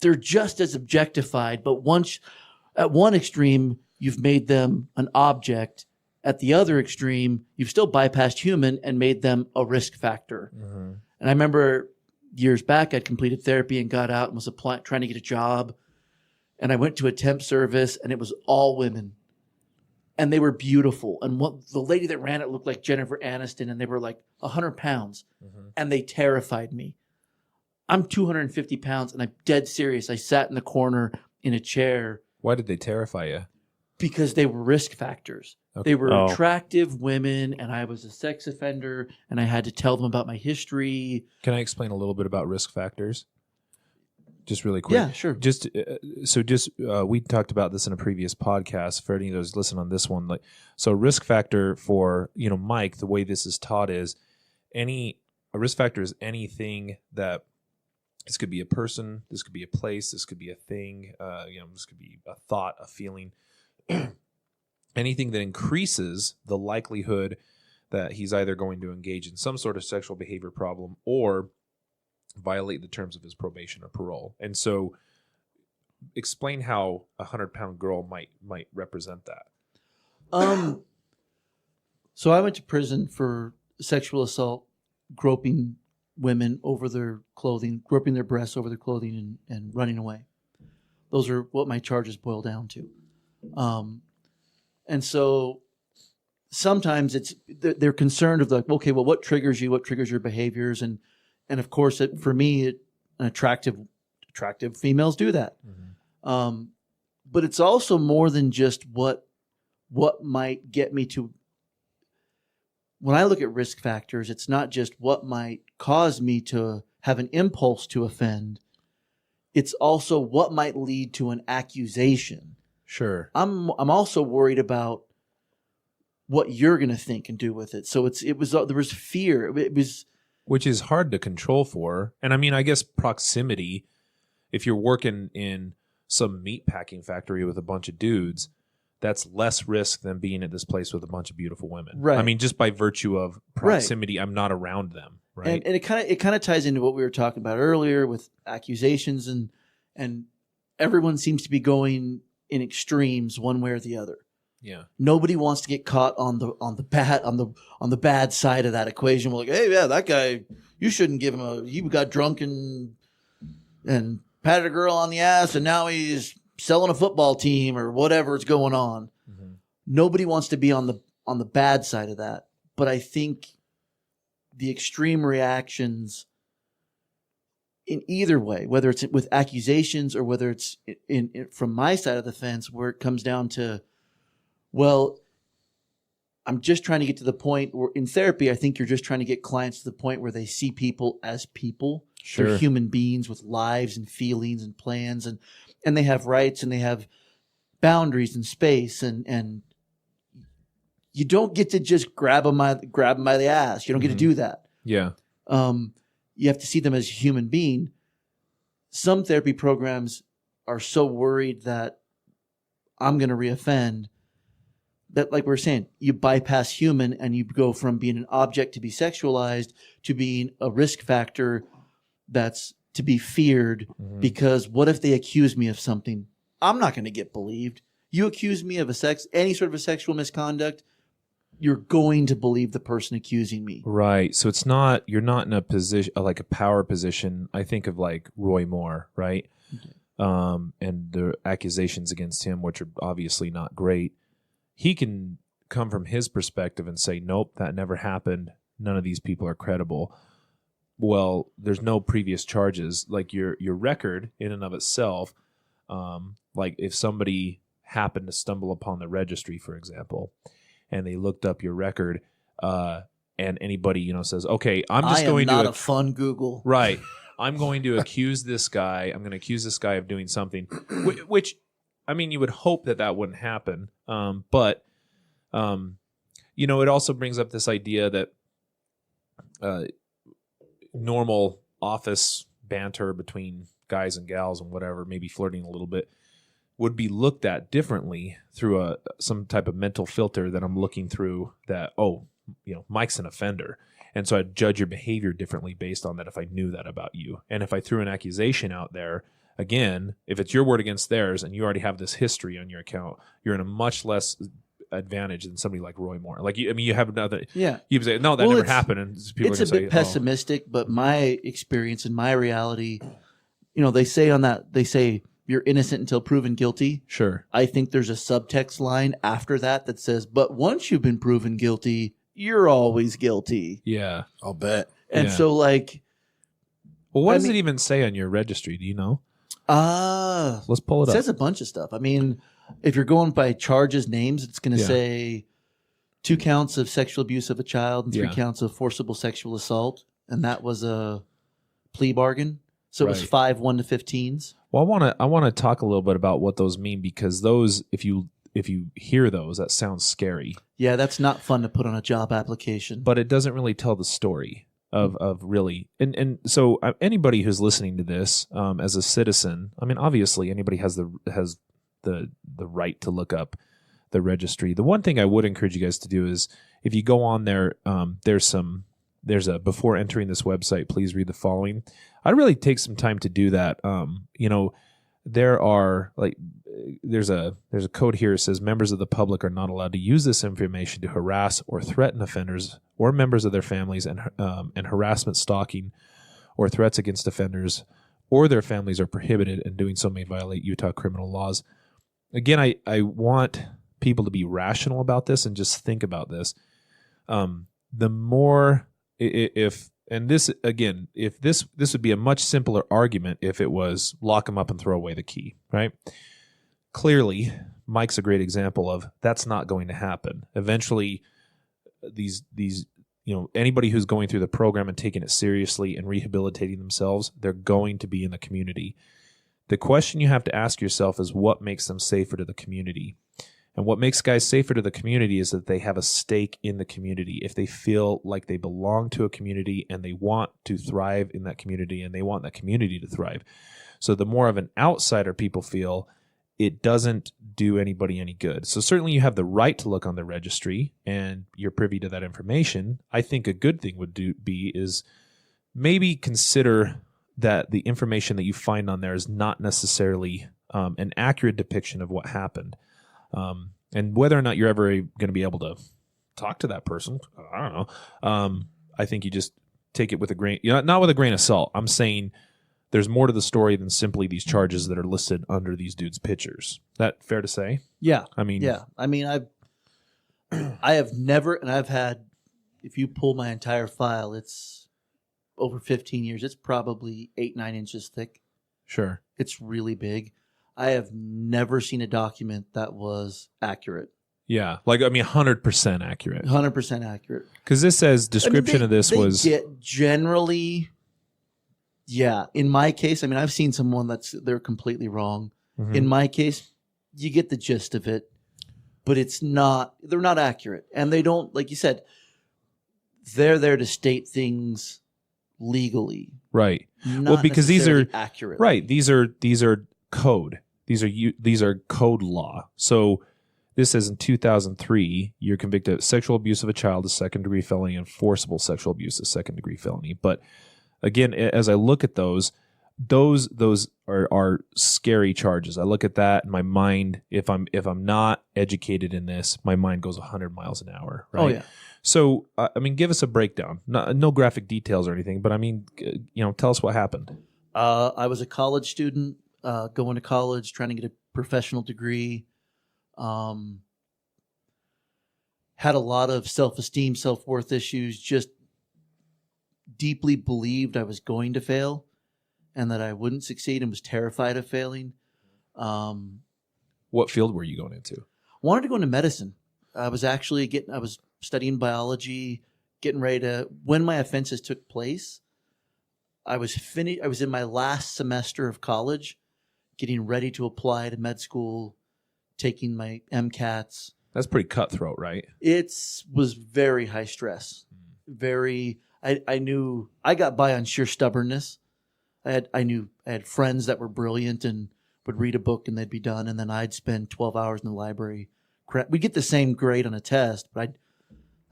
They're just as objectified, but once at one extreme, you've made them an object. At the other extreme, you've still bypassed human and made them a risk factor. Mm-hmm. And I remember years back, I'd completed therapy and got out and was trying to get a job. And I went to a temp service and it was all women. And they were beautiful. And the lady that ran it looked like Jennifer Aniston, and they were like 100 pounds. Mm-hmm. And they terrified me. I'm 250 pounds and I'm dead serious. I sat in the corner in a chair. Why did they terrify you? Because they were risk factors. Okay. They were attractive women, and I was a sex offender, and I had to tell them about my history. Can I explain a little bit about risk factors? Just really quick. Yeah, sure. We talked about this in a previous podcast. For any of those listen on this one, so risk factor for Mike, the way this is taught is a risk factor is anything that this could be a person, this could be a place, this could be a thing, this could be a thought, a feeling. Anything that increases the likelihood that he's either going to engage in some sort of sexual behavior problem or violate the terms of his probation or parole. And so explain how a 100-pound girl might represent that. So I went to prison for sexual assault, groping women over their clothing, groping their breasts over their clothing and running away. Those are what my charges boil down to. And so sometimes they're concerned of like, okay, well, what triggers you? What triggers your behaviors? And of course, for me, attractive females do that. Mm-hmm. But it's also more than just what might get me to. When I look at risk factors, it's not just what might cause me to have an impulse to offend. It's also what might lead to an accusation. Sure. I'm also worried about what you're going to think and do with it. So there was fear. Which is hard to control for. And I mean, I guess proximity, if you're working in some meat packing factory with a bunch of dudes, that's less risk than being at this place with a bunch of beautiful women. Right. I mean, just by virtue of proximity, right. I'm not around them. Right. And it kind of ties into what we were talking about earlier with accusations and everyone seems to be going in extremes one way or the other. Yeah. Nobody wants to get caught on the bad side of that equation. We're like, hey, yeah, that guy, you shouldn't give him he got drunk and patted a girl on the ass and now he's selling a football team or whatever's going on. Mm-hmm. Nobody wants to be on the bad side of that. But I think the extreme reactions in either way, whether it's with accusations or whether it's in from my side of the fence, where it comes down to, well, I'm just trying to get to the point where in therapy, I think you're just trying to get clients to the point where they see people as people. Sure. They're human beings with lives and feelings and plans and they have rights and they have boundaries and space and you don't get to just grab them by the ass. You don't get to do that. Yeah. You have to see them as a human being. Some therapy programs are so worried that I'm going to reoffend that, like we were saying, you bypass human and you go from being an object to be sexualized to being a risk factor that's to be feared. Mm-hmm. Because what if they accuse me of something? I'm not going to get believed. You accuse me of any sort of a sexual misconduct, you're going to believe the person accusing me. Right. So you're not in a position, like a power position. I think of like Roy Moore, right? And the accusations against him, which are obviously not great. He can come from his perspective and say, nope, that never happened. None of these people are credible. Well, there's no previous charges. Like your record in and of itself, like if somebody happened to stumble upon the registry, for example, and they looked up your record, and anybody, says, okay, I'm just going to... I am not a fun Google. Right. I'm going to accuse this guy. I'm going to accuse this guy of doing something, which, I mean, you would hope that wouldn't happen. But it also brings up this idea that normal office banter between guys and gals and whatever, maybe flirting a little bit, would be looked at differently through some type of mental filter that I'm looking through that, Mike's an offender. And so I'd judge your behavior differently based on that if I knew that about you. And if I threw an accusation out there, again, if it's your word against theirs and you already have this history on your account, you're in a much less advantage than somebody like Roy Moore. Like, you have another... Yeah. You say, no, that never happened. And people it's a bit pessimistic, but my experience and my reality, they say you're innocent until proven guilty. Sure. I think there's a subtext line after that says, but once you've been proven guilty, you're always guilty. Yeah. I'll bet. And so, like... Well, what does it even say on your registry? Do you know? Let's pull it up. It says a bunch of stuff. I mean, if you're going by charges, names, it's going to say 2 counts of sexual abuse of a child and 3 counts of forcible sexual assault. And that was a plea bargain. So it was 5 1 to 15s. Well, I want to talk a little bit about what those mean, because those, if you hear those, that sounds scary. Yeah, that's not fun to put on a job application. But it doesn't really tell the story of really. And so anybody who's listening to this as a citizen, I mean, obviously anybody has the right to look up the registry. The one thing I would encourage you guys to do is, if you go on there, there's a before entering this website, please read the following. I'd really take some time to do that. There's a code here that says members of the public are not allowed to use this information to harass or threaten offenders or members of their families, and harassment, stalking, or threats against offenders or their families are prohibited, and doing so may violate Utah criminal laws. Again, I want people to be rational about this and just think about this. The more if this would be a much simpler argument if it was lock them up and throw away the key, right? Clearly, Mike's a great example of that's not going to happen. Eventually, these anybody who's going through the program and taking it seriously and rehabilitating themselves, they're going to be in the community. The question you have to ask yourself is, what makes them safer to the community? And what makes guys safer to the community is that they have a stake in the community. If they feel like they belong to a community and they want to thrive in that community and they want that community to thrive. So the more of an outsider people feel, it doesn't do anybody any good. So certainly you have the right to look on the registry and you're privy to that information. I think a good thing would be maybe consider that the information that you find on there is not necessarily an accurate depiction of what happened. And whether or not you're ever going to be able to talk to that person, I don't know. I think you just take it with a grain, not with a grain of salt. I'm saying there's more to the story than simply these charges that are listed under these dudes' pictures. That fair to say? Yeah. I mean, I have never, and I've had, if you pull my entire file, it's over 15 years. It's probably 8-9 inches thick. Sure. It's really big. I have never seen a document that was accurate. Yeah, 100% accurate. 100% accurate. Because this says description of this was generally, yeah. In my case, I've seen someone they're completely wrong. Mm-hmm. In my case, you get the gist of it, but they're not accurate, and they don't, like you said, they're there to state things legally, right? Because these are accurate, right? These are code. These are code law. So this says in 2003, you're convicted of sexual abuse of a child, a second-degree felony, and forcible sexual abuse, a second-degree felony. But again, as I look at those, those are scary charges. I look at that and my mind, if I'm not educated in this, my mind goes 100 miles an hour. Right? Oh yeah. So, I mean, give us a breakdown. No graphic details or anything, but I mean, tell us what happened. I was a college student, going to college, trying to get a professional degree. Had a lot of self-esteem, self-worth issues, just deeply believed I was going to fail and that I wouldn't succeed and was terrified of failing. What field were you going into? Wanted to go into medicine. I was studying biology, getting ready to, when my offenses took place, I was in my last semester of college, getting ready to apply to med school, taking my MCATs. That's pretty cutthroat, right? It was very high stress. I knew I got by on sheer stubbornness. I had friends that were brilliant and would read a book and they'd be done, and then I'd spend 12 hours in the library. We'd get the same grade on a test, but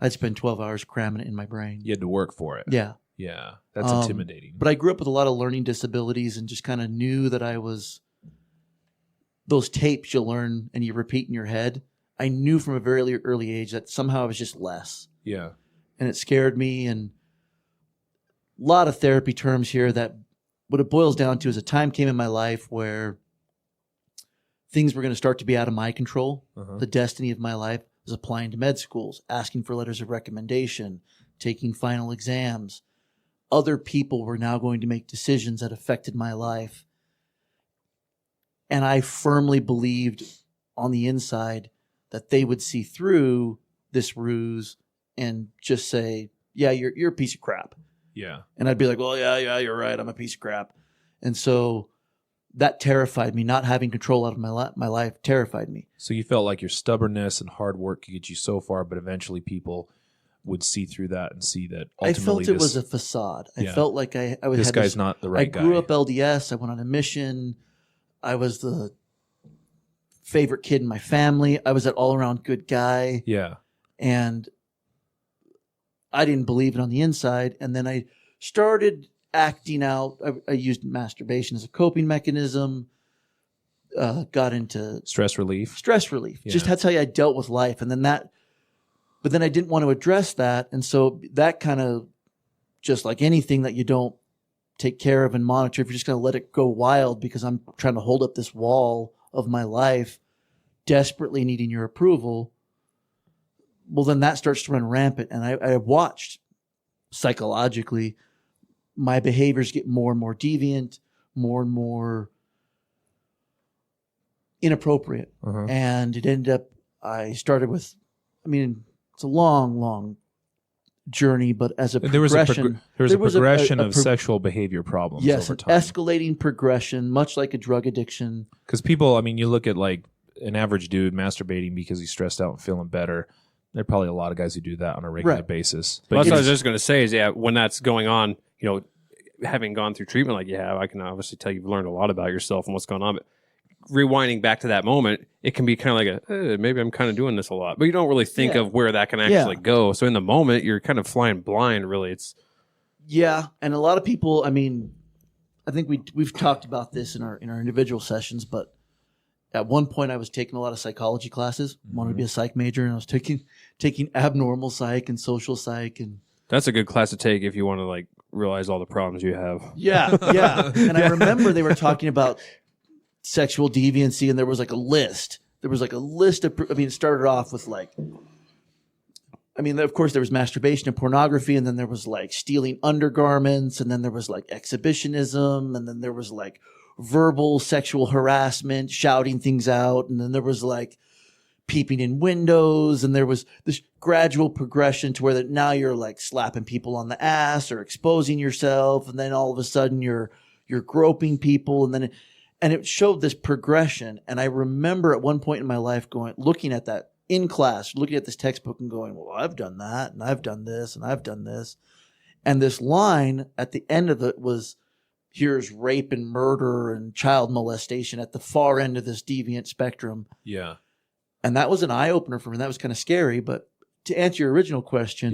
I'd spend 12 hours cramming it in my brain. You had to work for it. Yeah. Yeah. That's intimidating. But I grew up with a lot of learning disabilities and just kind of knew that I was, those tapes you learn and you repeat in your head. I knew from a very early age that somehow I was just less. Yeah. And it scared me. And a lot of therapy terms here that what it boils down to is a time came in my life where things were going to start to be out of my control. Uh-huh. The destiny of my life was applying to med schools, asking for letters of recommendation, taking final exams. Other people were now going to make decisions that affected my life. And I firmly believed on the inside that they would see through this ruse and just say, yeah, you're a piece of crap. Yeah. And I'd be like, well, yeah, you're right. I'm a piece of crap. And so that terrified me. Not having control out of my life terrified me. So you felt like your stubbornness and hard work could get you so far, but eventually people would see through that and see that ultimately I felt it was a facade. I felt like I was. This guy's not the right guy. I grew up LDS. I went on a mission. I was the favorite kid in my family. I was that all-around good guy. Yeah. And I didn't believe it on the inside. And then I started acting out. I used masturbation as a coping mechanism. Got into stress relief. Yeah. Just that's how I dealt with life. And then but then I didn't want to address that. And so that kind of, just like anything that you don't take care of and monitor, if you're just going to let it go wild because I'm trying to hold up this wall of my life, desperately needing your approval, well, then that starts to run rampant. And I watched psychologically my behaviors get more and more deviant, more and more inappropriate. Uh-huh. And it ended up, I started with, it's a long, long journey, but as a progression, there was a progression of sexual behavior problems. Yes, over an time. escalating progression, much like a drug addiction. Because people, you look at like an average dude mastabing because he's stressed out and feeling better. There are probably a lot of guys who do that on a regular basis. But what I was just going to say is, when that's going on, having gone through treatment like you have, I can obviously tell you've learned a lot about yourself and what's going on. But rewinding back to that moment, it can be kind of like maybe I'm kind of doing this a lot, but you don't really think of where that can actually go. So in the moment, you're kind of flying blind. Really, and a lot of people. I think we've talked about this in our individual sessions, but at one point I was taking a lot of psychology classes. Wanted to be a psych major, and I was taking abnormal psych and social psych, and that's a good class to take if you want to realize all the problems you have. Yeah. And I remember they were talking about sexual deviancy, and there was a list. There was a list of, it started off with of course there was masturbation and pornography, and then there was stealing undergarments, and then there was exhibitionism, and then there was verbal sexual harassment, shouting things out, and then there was peeping in windows, and there was this gradual progression to where now you're slapping people on the ass or exposing yourself, and then all of a sudden you're groping people, and then it showed this progression. And I remember at one point in my life looking at that in class, looking at this textbook and going, well, I've done that, and I've done this, and I've done this. And this line at the end of it was, here's rape and murder and child molestation at the far end of this deviant spectrum. Yeah. And that was an eye-opener for me. That was kind of scary. But to answer your original question,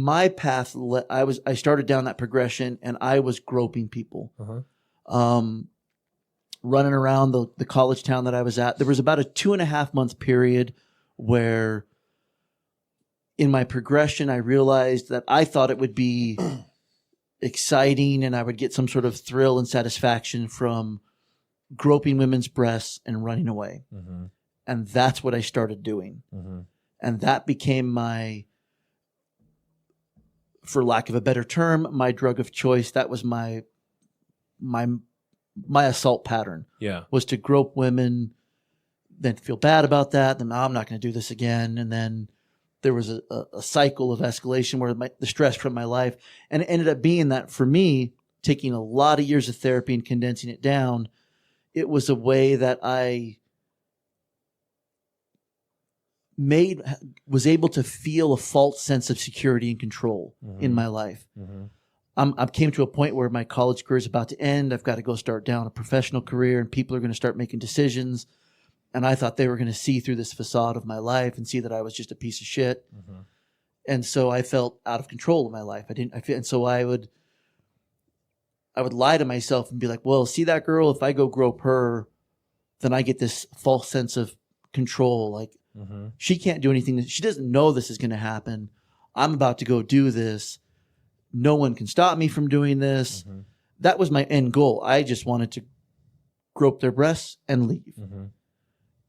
my path, I started down that progression, and I was groping people. Running around the college town that I was at. There was about a 2.5 month period where in my progression, I realized that I thought it would be exciting and I would get some sort of thrill and satisfaction from groping women's breasts and running away. And that's what I started doing. And that became my, for lack of a better term, my drug of choice. That was my assault pattern. Was to grope women, then feel bad about that. Then I'm not going to do this again. And then there was a cycle of escalation where the stress from my life, and it ended up being that for me, taking a lot of years of therapy and condensing it down, it was a way that I was able to feel a false sense of security and control in my life. I came to a point where my college career is about to end. I've got to go start down a professional career, and people are going to start making decisions. And I thought they were going to see through this facade of my life and see that I was just a piece of shit. And so I felt out of control of my life. And so I would lie to myself and be like, well, see that girl? If I go grope her, then I get this false sense of control. Like, she can't do anything. She doesn't know this is going to happen. I'm about to go do this. No one can stop me from doing this. That was my end goal. I just wanted to grope their breasts and leave.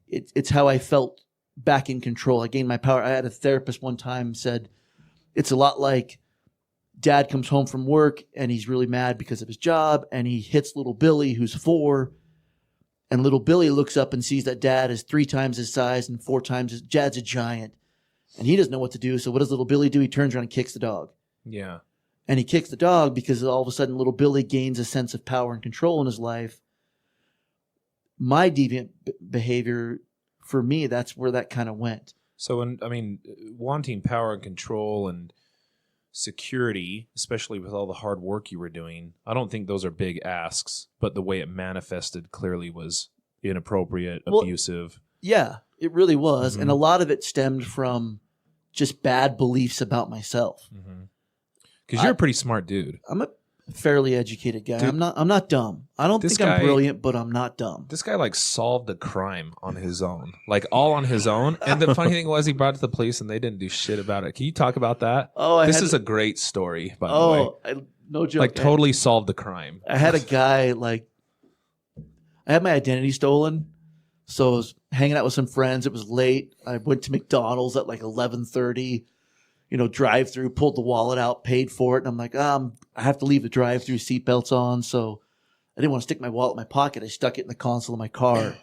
It's how I felt back in control. I gained my power. I had a therapist one time said, it's a lot like dad comes home from work and he's really mad because of his job, and he hits little Billy, who's 4. And little Billy looks up and sees that dad is 3 times his size and 4 times his. Dad's a giant, and he doesn't know what to do. So what does little Billy do? He turns around and kicks the dog. And he kicks the dog because all of a sudden little Billy gains a sense of power and control in his life. My deviant behavior, for me, that's where that kind of went. So, wanting power and control and security, especially with all the hard work you were doing, I don't think those are big asks, but the way it manifested clearly was inappropriate, abusive. Yeah, it really was. And a lot of it stemmed from just bad beliefs about myself. Because you're a pretty smart dude. I'm a fairly educated guy. Dude, I'm not dumb. I don't think I'm brilliant, but I'm not dumb. This guy solved a crime on his own, all on his own. And the funny thing was, he brought it to the police and they didn't do shit about it. Can you talk about that? This is a great story, by the way. No joke. Totally solved the crime. I had a guy I had my identity stolen, so I was hanging out with some friends. It was late. I went to McDonald's at 11:30. Drive through, pulled the wallet out, paid for it. And I'm like, I have to leave the drive through, seatbelts on. So I didn't want to stick my wallet in my pocket. I stuck it in the console of my car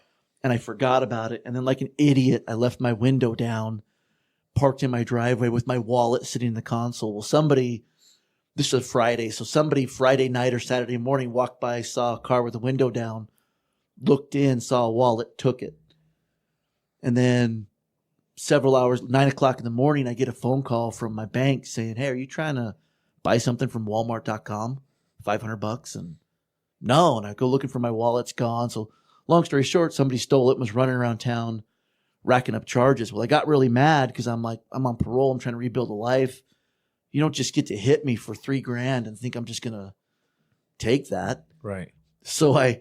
and I forgot about it. And then like an idiot, I left my window down, parked in my driveway with my wallet sitting in the console. Well, this was a Friday. So somebody Friday night or Saturday morning walked by, saw a car with the window down, looked in, saw a wallet, took it. And then several hours, 9 o'clock in the morning, I get a phone call from my bank saying, hey, are you trying to buy something from Walmart.com? $500? And no. And I go looking for my wallet, it's gone. So long story short, somebody stole it and was running around town racking up charges. Well, I got really mad because I'm on parole. I'm trying to rebuild a life. You don't just get to hit me for $3,000 and think I'm just going to take that. Right. So I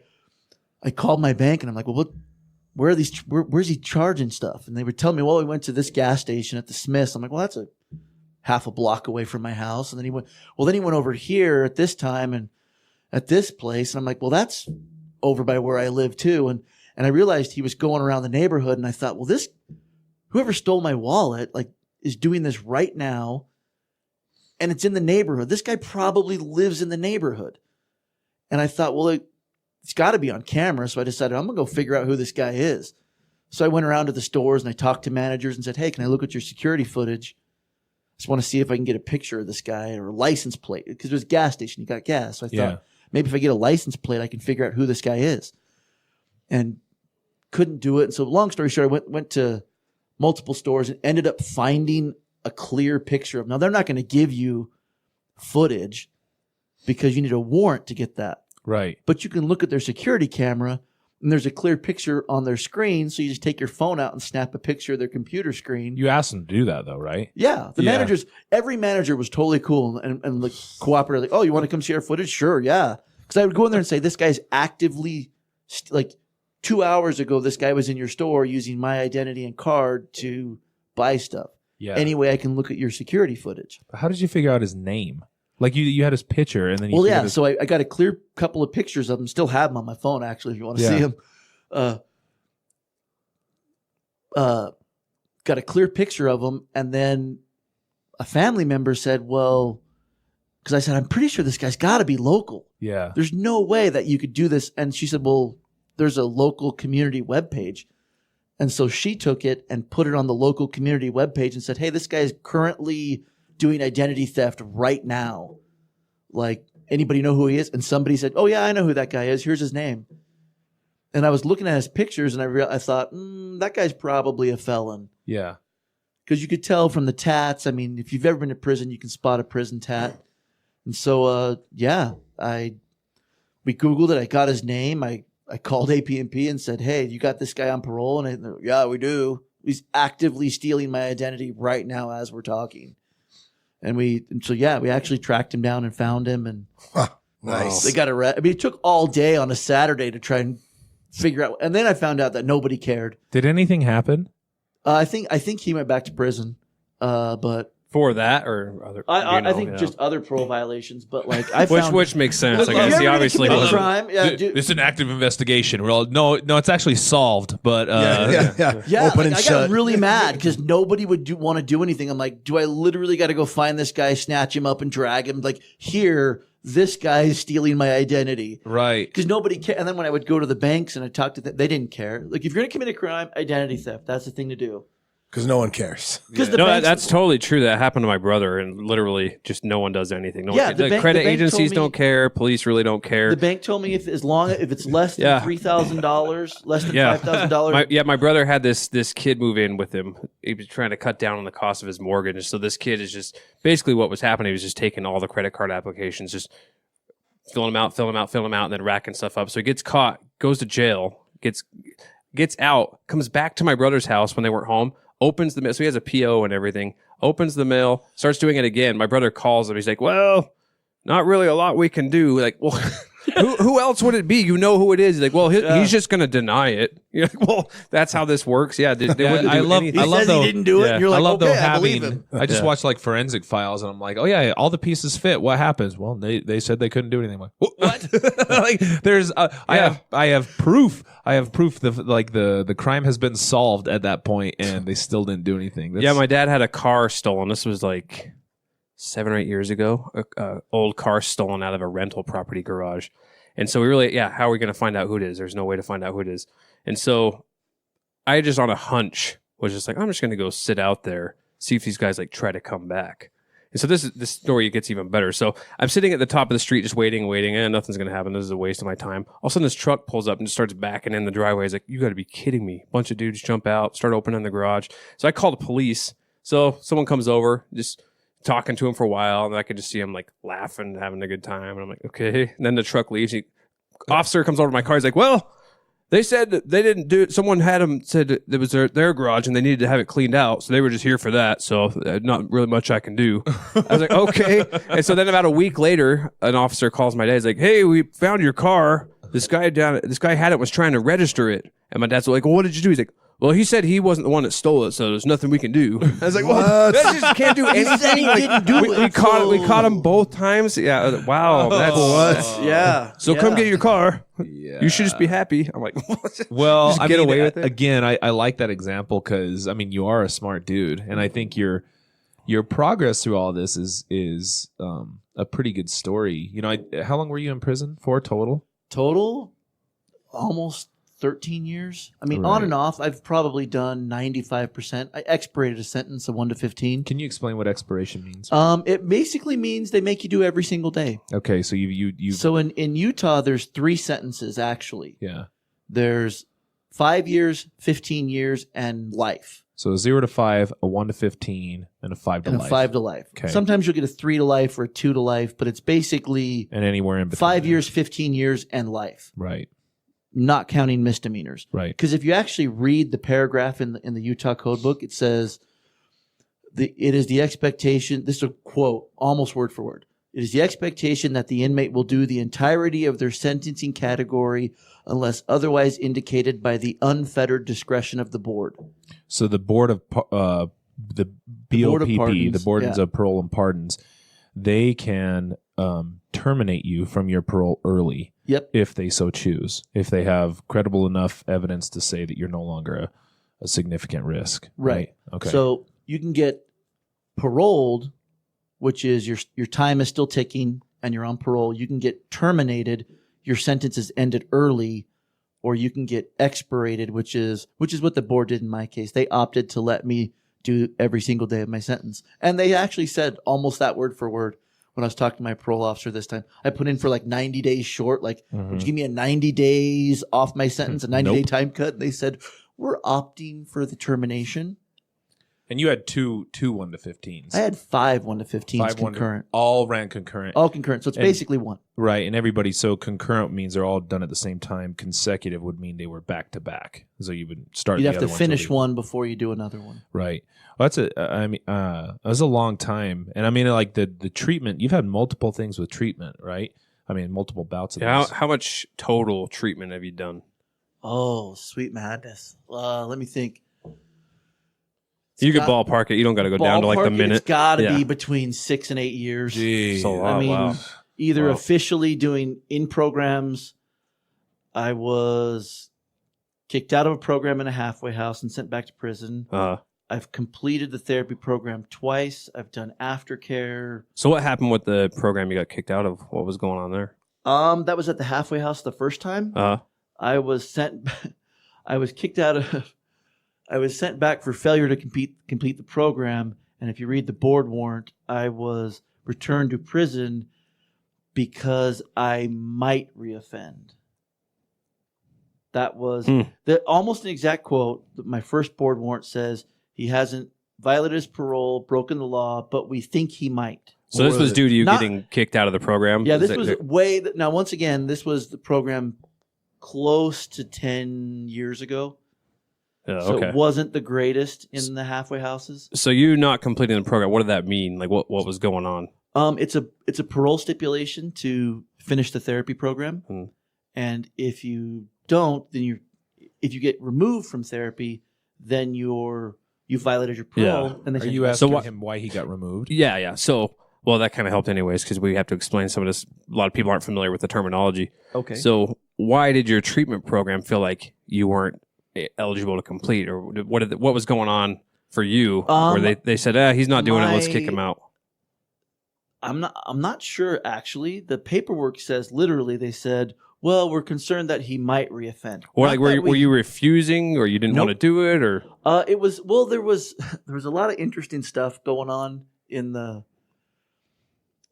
called my bank and I'm like, well, where's he charging stuff? And they would tell me, well, we went to this gas station at the Smiths. I'm like, well, that's a half a block away from my house. And then he went over here at this time and at this place. And I'm like, well, that's over by where I live too. And I realized he was going around the neighborhood and I thought, well, whoever stole my wallet, is doing this right now. And it's in the neighborhood. This guy probably lives in the neighborhood. And I thought, well, it's got to be on camera. So I decided I'm going to go figure out who this guy is. So I went around to the stores and I talked to managers and said, hey, can I look at your security footage? I just want to see if I can get a picture of this guy or a license plate. Because it was a gas station. You got gas. So I thought maybe if I get a license plate, I can figure out who this guy is. And couldn't do it. And so long story short, I went to multiple stores and ended up finding a clear picture of. Now, they're not going to give you footage because you need a warrant to get that. Right. But you can look at their security camera and there's a clear picture on their screen. So you just take your phone out and snap a picture of their computer screen. You asked them to do that though, right? Yeah. Every manager was totally cool and like cooperative. Like, oh, you want to come see our footage? Sure. Yeah. Because I would go in there and say, this guy's actively, like 2 hours ago, this guy was in your store using my identity and card to buy stuff. Yeah. Any way I can look at your security footage. How did you figure out his name? Like you had his picture and then you so I got a clear couple of pictures of him. Still have them on my phone, actually, if you want to see him. Got a clear picture of him, and then a family member said, well, because I said, I'm pretty sure this guy's got to be local. Yeah. There's no way that you could do this. And she said, well, there's a local community webpage. And so she took it and put it on the local community webpage and said, hey, this guy's currently doing identity theft right now. Like, anybody know who he is? And somebody said, oh, yeah, I know who that guy is. Here's his name. And I was looking at his pictures, and I thought, that guy's probably a felon. Yeah. Because you could tell from the tats. I mean, if you've ever been to prison, you can spot a prison tat. And so, we Googled it. I got his name. I called AP&P and said, hey, you got this guy on parole? And yeah, we do. He's actively stealing my identity right now as we're talking. We actually tracked him down and found him. And nice. They got arrested. I mean, it took all day on a Saturday to try and figure out. And then I found out that nobody cared. Did anything happen? I think he went back to prison. But for that or other? I think just other parole violations. But like I found which makes sense. I If guess you're he ever obviously gonna wasn't. commit a crime. It's an active investigation. We're all no, it's actually solved. But Yeah, Open and I shut. got really mad because nobody would want to do anything. I'm like, do I literally got to go find this guy, snatch him up, and drag him? Like, here, this guy is stealing my identity. right. Because nobody cared. And then when I would go to the banks and I talked to them, they didn't care. Like, if you're going to commit a crime, identity theft, that's the thing to do. Because no one cares. Because No, that's totally true. That happened to my brother, and literally, just no one does anything. No Yeah, one, the bank- credit the bank agencies told me- don't care. Police really don't care. The bank told me if it's less than Yeah. $3,000, less than Yeah. $5,000. My brother had this kid move in with him. He was trying to cut down on the cost of his mortgage. So this kid is just basically what was happening. He was just taking all the credit card applications, just filling them out, and then racking stuff up. So he gets caught, goes to jail, gets out, comes back to my brother's house when they weren't home, opens the mail. So he has a PO and everything, opens the mail, starts doing it again. My brother calls him. He's like, well, not really a lot we can do. Like, well, who else would it be? You know who it is. He's like, well, he's just going to deny it. You're like, well, that's how this works. Yeah. They wouldn't I do love- anything. I He love says though- he didn't do it. Yeah. And you're like, I love okay, though I believe having. him. I just watched like forensic files, and I'm like, oh yeah, all the pieces fit. What happens? Well, they said they couldn't do anything. I'm like, what? Like, there's I have proof. I have proof the crime has been solved at that point, and they still didn't do anything. Yeah, my dad had a car stolen. This was like 7 or 8 years ago. A old car stolen out of a rental property garage. And so how are we going to find out who it is? There's no way to find out who it is. And so I just on a hunch was just like, I'm just going to go sit out there, see if these guys like try to come back. And so this story gets even better. So I'm sitting at the top of the street just waiting, and nothing's going to happen. This is a waste of my time. All of a sudden this truck pulls up and just starts backing in the driveway. He's like, you got to be kidding me. A bunch of dudes jump out, start opening the garage. So I call the police. So someone comes over, just talking to him for a while, and I could just see him like laughing, having a good time. And I'm like, okay. And then the truck leaves. Officer comes over to my car. He's like, well, they said that they didn't do it. Someone had them said it was their garage and they needed to have it cleaned out. So they were just here for that. So not really much I can do. I was like, okay. And so then about a week later, an officer calls my dad. He's like, hey, we found your car. This guy had it, was trying to register it. And my dad's like, well, what did you do? He's like, well, he said he wasn't the one that stole it, so there's nothing we can do. I was like, well, that just can't do anything. He said he didn't do it. We caught him both times. Yeah. Wow. That's What? Yeah. So come get your car. Yeah. You should just be happy. I'm like, Well, just I get mean, away with it. Again, I like that example because I mean you are a smart dude, and I think your progress through all this is a pretty good story. You know, how long were you in prison for total? Total, almost 13 years. I mean, Right. on and off, I've probably done 95%. I expirated a sentence of 1 to 15. Can you explain what expiration means? It basically means they make you do every single day. Okay, so you So in Utah, there's 3 sentences actually. yeah. There's 5 years, 15 years, and life. So a 0 to 5, a 1 to 15, and a 5 to And life. a 5 to life. Okay. Sometimes you'll get a 3 to life or a 2 to life, but it's basically and anywhere in between. 5 years, 15 years, and life. Right. not counting misdemeanors. Right. Because if you actually read the paragraph in the Utah Code Book, it says, it is the expectation, this is a quote, almost word for word. It is the expectation that the inmate will do the entirety of their sentencing category unless otherwise indicated by the unfettered discretion of the board. So the board of the BOPP, the Boards of Parole and Pardons, they can terminate you from your parole early. Yep. If they so choose. If they have credible enough evidence to say that you're no longer a significant risk. Right. Okay. So you can get paroled, which is your time is still ticking and you're on parole. You can get terminated, your sentence is ended early, or you can get expirated, which is what the board did in my case. They opted to let me do every single day of my sentence. And they actually said almost that word for word when I was talking to my parole officer this time. I put in for like 90 days short, like, would you give me a 90 days off my sentence, a 90-day time cut? And they said, we're opting for the termination. And you had two 1 to 15s. I had 5 1 to 15s concurrent. All ran concurrent. All concurrent. So it's basically one. Right. And everybody, so concurrent means they're all done at the same time. Consecutive would mean they were back to back. So you would start. You'd have to finish one before you do another one. Right. Well, that's a long time. And I mean, like the treatment, you've had multiple things with treatment, right? I mean, multiple bouts of this. How much total treatment have you done? Oh, sweet madness. Let me think. You could ballpark it. You don't got to go down to like the minute. It's got to be between 6 and 8 years. Jeez. I mean, either officially doing in programs. I was kicked out of a program in a halfway house and sent back to prison. I've completed the therapy program twice. I've done aftercare. So what happened with the program you got kicked out of? What was going on there? That was at the halfway house the first time. I was sent. I was kicked out of. I was sent back for failure to complete the program, and if you read the board warrant, I was returned to prison because I might reoffend. That was almost an exact quote. My first board warrant says he hasn't violated his parole, broken the law, but we think he might. So this was due to you getting kicked out of the program? Yeah, this was now once again, this was the program close to 10 years ago. So it wasn't the greatest in the halfway houses. So you not completing the program, what did that mean? Like what was going on? It's a parole stipulation to finish the therapy program. And if you don't, then if you get removed from therapy, then you violated your parole. And are you asking him why he got removed? Yeah. So that kind of helped anyways because we have to explain some of this. A lot of people aren't familiar with the terminology. Okay. So why did your treatment program feel like you weren't eligible to complete, or what was going on for you where they said he's not doing it, let's kick him out? I'm not sure actually. The paperwork says literally they said, well, we're concerned that he might reoffend. Or like were you refusing, or you didn't want to do it, or it was there was a lot of interesting stuff going on in the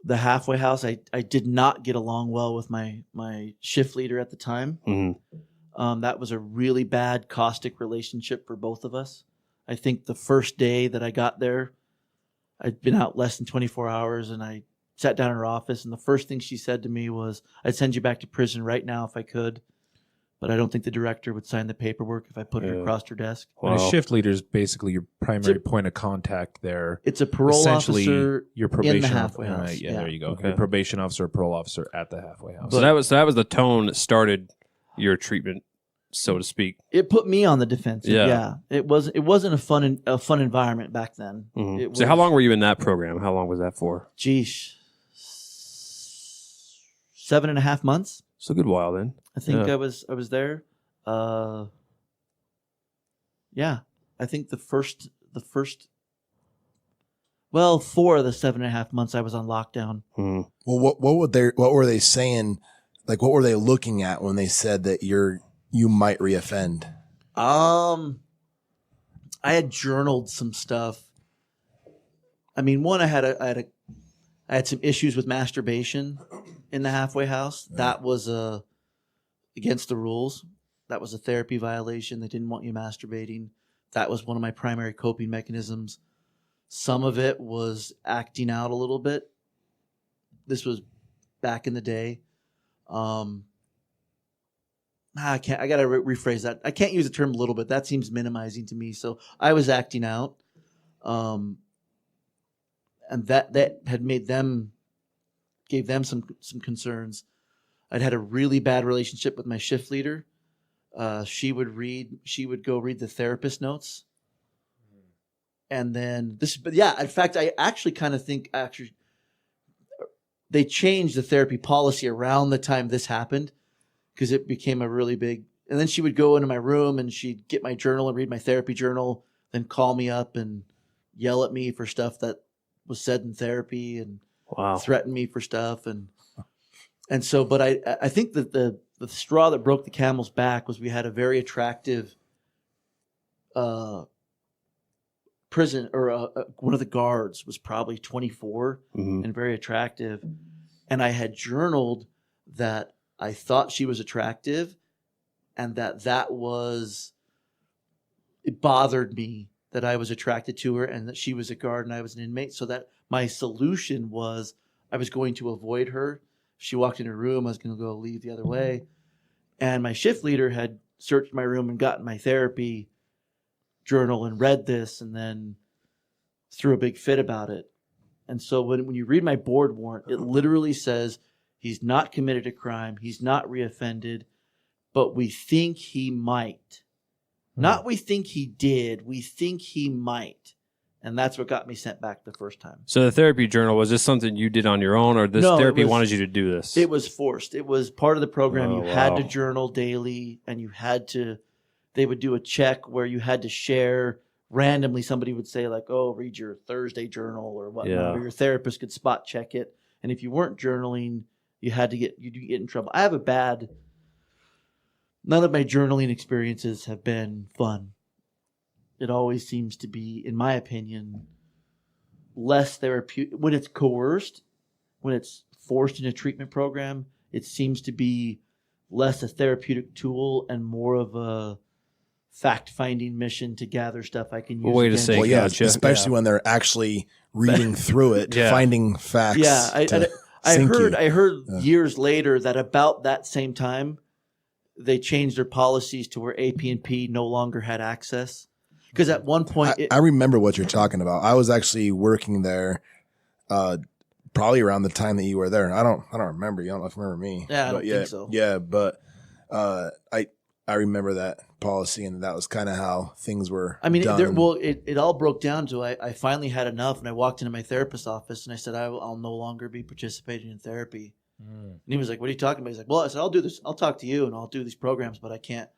halfway house. I did not get along well with my shift leader at the time. That was a really bad, caustic relationship for both of us. I think the first day that I got there, I'd been out less than 24 hours, and I sat down in her office, and the first thing she said to me was, I'd send you back to prison right now if I could, but I don't think the director would sign the paperwork if I put it across her desk. Well, a shift leader is basically your primary point of contact there. It's a parole officer your probation in the halfway house. Right, yeah, there you go. Okay. Probation officer or parole officer at the halfway house. So that was the tone that started your treatment, so to speak. It put me on the defensive. Yeah. It wasn't a fun environment back then. So how long were you in that program? How long was that for? 7.5 months. So a good while then. I think I was there. I think the first 4 of the 7.5 months I was on lockdown. Well, what were they saying? Like, what were they looking at when they said that you might reoffend? I had journaled some stuff. I mean, one, I had some issues with masturbation in the halfway house. That was against the rules. That was a therapy violation. They didn't want you masturbating. That was one of my primary coping mechanisms. Some of it was acting out a little bit. This was back in the day. I got to rephrase that. I can't use the term little bit. That seems minimizing to me. So I was acting out. And that had gave them some concerns. I'd had a really bad relationship with my shift leader. She would go read the therapist notes. And then in fact, I actually kind of think they changed the therapy policy around the time this happened, because it became a really big, and then she would go into my room and she'd get my journal and read my therapy journal, then call me up and yell at me for stuff that was said in therapy and threaten me for stuff. And so, but I think that the straw that broke the camel's back was we had a very attractive prison, or one of the guards was probably 24 and very attractive. And I had journaled that I thought she was attractive, and it bothered me that I was attracted to her and that she was a guard and I was an inmate. So that my solution was I was going to avoid her. If she walked in her room, I was going to go leave the other way. And my shift leader had searched my room and gotten my therapy journal and read this, and then threw a big fit about it. And so when you read my board warrant, it literally says he's not committed a crime, he's not reoffended, but we think he might. Not we think he did, we think he might. And that's what got me sent back the first time. So the therapy journal, was this something you did on your own, or this therapy wanted you to do this? It was forced. It was part of the program. You had to journal daily, and they would do a check where you had to share randomly. Somebody would say like, oh, read your Thursday journal or whatnot, or your therapist could spot check it. And if you weren't journaling, you'd get in trouble. None of my journaling experiences have been fun. It always seems to be, in my opinion, less therapeutic. When it's coerced, when it's forced in a treatment program, it seems to be less a therapeutic tool and more of a fact-finding mission to gather stuff I can use. Way to say, well, yeah, especially when they're actually reading through it, finding facts. Yeah, I heard years later that about that same time, they changed their policies to where AP&P no longer had access. Because at one point, I remember what you're talking about. I was actually working there, probably around the time that you were there. I don't remember. You don't know if you remember me. Yeah, I don't think so. Yeah, but I remember that policy, and that was kind of how things were. I mean, done. It all broke down to I finally had enough, and I walked into my therapist's office and I said I'll no longer be participating in therapy. And he was like, "What are you talking about?" He's like, "Well," I said, "I'll do this. I'll talk to you, and I'll do these programs, but I can't.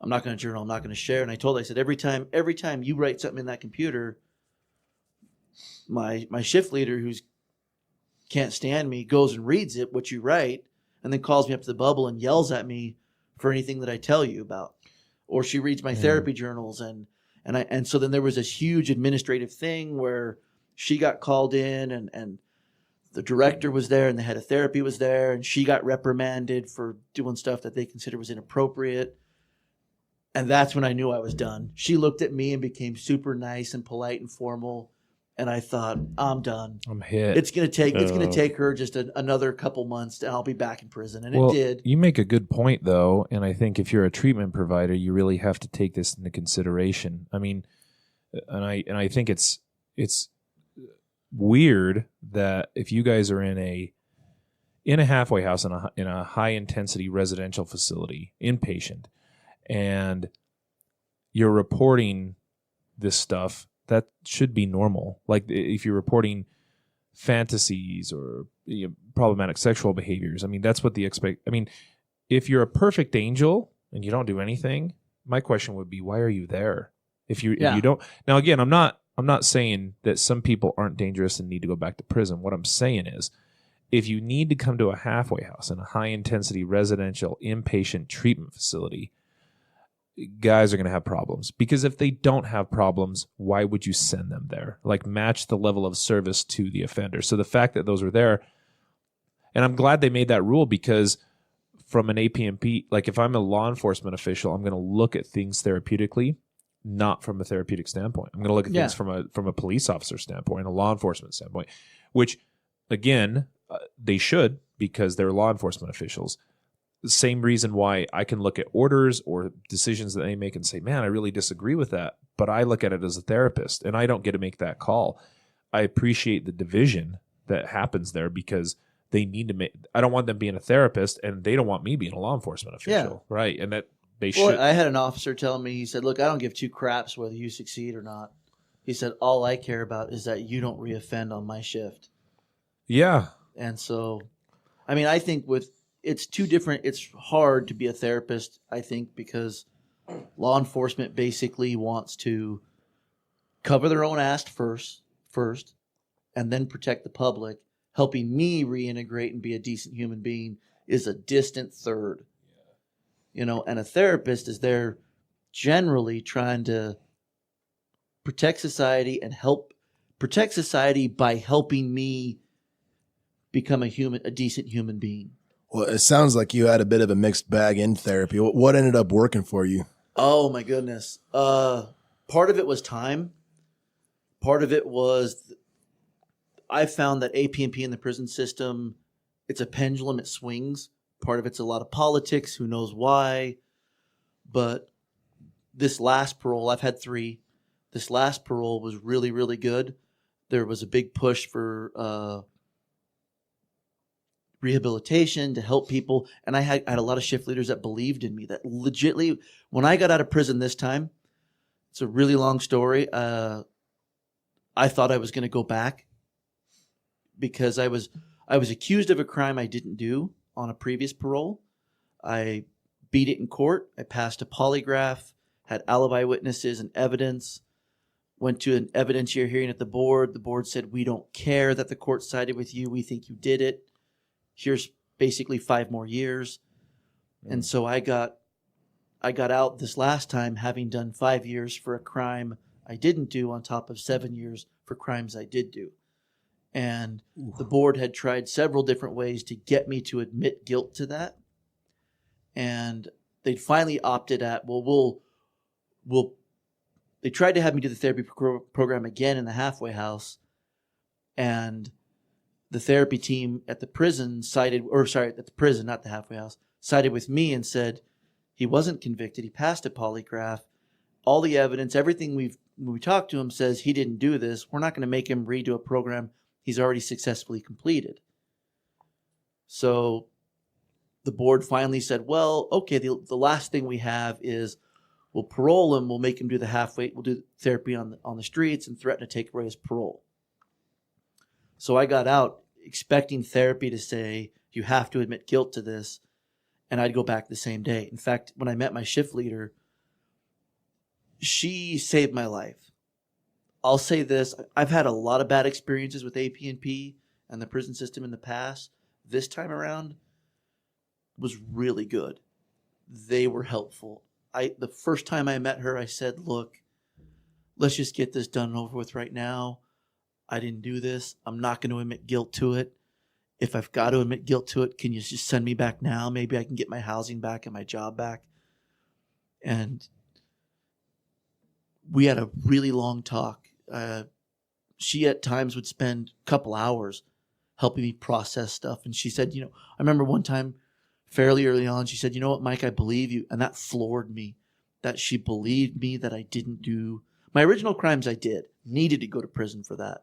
I'm not going to journal. I'm not going to share." And I said, every time you write something in that computer, my shift leader, who's can't stand me, goes and reads it, what you write, and then calls me up to the bubble and yells at me for anything that I tell you about. Or she reads my therapy journals, and so then there was this huge administrative thing where she got called in, and the director was there, and the head of therapy was there, and she got reprimanded for doing stuff that they considered was inappropriate. And that's when I knew I was done. She looked at me and became super nice and polite and formal, and I thought, I'm done. I'm hit. It's gonna take her just another couple months, and I'll be back in prison. And it did. You make a good point, though, and I think if you're a treatment provider, you really have to take this into consideration. I mean, and I think it's weird that if you guys are in a halfway house in a high intensity residential facility, inpatient, and you're reporting this stuff, that should be normal. Like if you're reporting fantasies or problematic sexual behaviors, I mean, that's what I mean, if you're a perfect angel and you don't do anything, my question would be, why are you there? If you don't. Now, again, I'm not saying that some people aren't dangerous and need to go back to prison. What I'm saying is, if you need to come to a halfway house in a high intensity residential inpatient treatment facility, guys are going to have problems, because if they don't have problems, why would you send them there? Like, match the level of service to the offender. So the fact that those were there, and I'm glad they made that rule, because from an AP&P, like if I'm a law enforcement official, I'm going to look at things therapeutically, not from a therapeutic standpoint. I'm going to look at things from a police officer standpoint, a law enforcement standpoint, which again, they should, because they're law enforcement officials. the same reason why I can look at orders or decisions that they make and say, man, I really disagree with that. But I look at it as a therapist and I don't get to make that call. I appreciate the division that happens there because they need to make, I don't want them being a therapist and they don't want me being a law enforcement official. Yeah. Right. And that they should. I had an officer telling me, he said, look, I don't give two craps whether you succeed or not. He said, all I care about is that you don't reoffend on my shift. Yeah. And so, I mean, I think it's two different, it's hard to be a therapist, I think, because law enforcement basically wants to cover their own ass first, and then protect the public. Helping me reintegrate and be a decent human being is a distant third. You know, and a therapist is there generally trying to protect society and help protect society by helping me become a decent human being. Well, it sounds like you had a bit of a mixed bag in therapy. What ended up working for you? Oh my goodness. Part of it was time. Part of it was I found that AP&P in the prison system, it's a pendulum, it swings. Part of it's a lot of politics, who knows why. But this last parole, I've had 3. This last parole was really, really good. There was a big push for rehabilitation to help people. And I had a lot of shift leaders that believed in me, that legitimately, when I got out of prison this time, it's a really long story. I thought I was going to go back because I was accused of a crime I didn't do on a previous parole. I beat it in court. I passed a polygraph, had alibi witnesses and evidence, went to an evidentiary hearing at the board. The board said, we don't care that the court sided with you. We think you did it. Here's basically 5 more years. And so I got out this last time having done 5 years for a crime I didn't do on top of 7 years for crimes I did do. And the board had tried several different ways to get me to admit guilt to that. And they finally opted at, they tried to have me do the therapy program again in the halfway house. And the therapy team at the prison not the halfway house, sided with me and said he wasn't convicted. He passed a polygraph. All the evidence, everything when we talked to him says he didn't do this. We're not going to make him redo a program he's already successfully completed. So the board finally said, well, okay, the last thing we have is we'll parole him. We'll make him do we'll do therapy on the streets and threaten to take away his parole. So I got out expecting therapy to say, you have to admit guilt to this. And I'd go back the same day. In fact, when I met my shift leader, she saved my life. I'll say this. I've had a lot of bad experiences with AP&P and the prison system in the past. This time around was really good. They were helpful. The first time I met her, I said, look, let's just get this done and over with right now. I didn't do this. I'm not going to admit guilt to it. If I've got to admit guilt to it, can you just send me back now? Maybe I can get my housing back and my job back. And we had a really long talk. She at times would spend a couple hours helping me process stuff. And she said, I remember one time fairly early on, she said, you know what, Mike, I believe you. And that floored me, that she believed me, that I didn't do my original crimes. I needed to go to prison for that.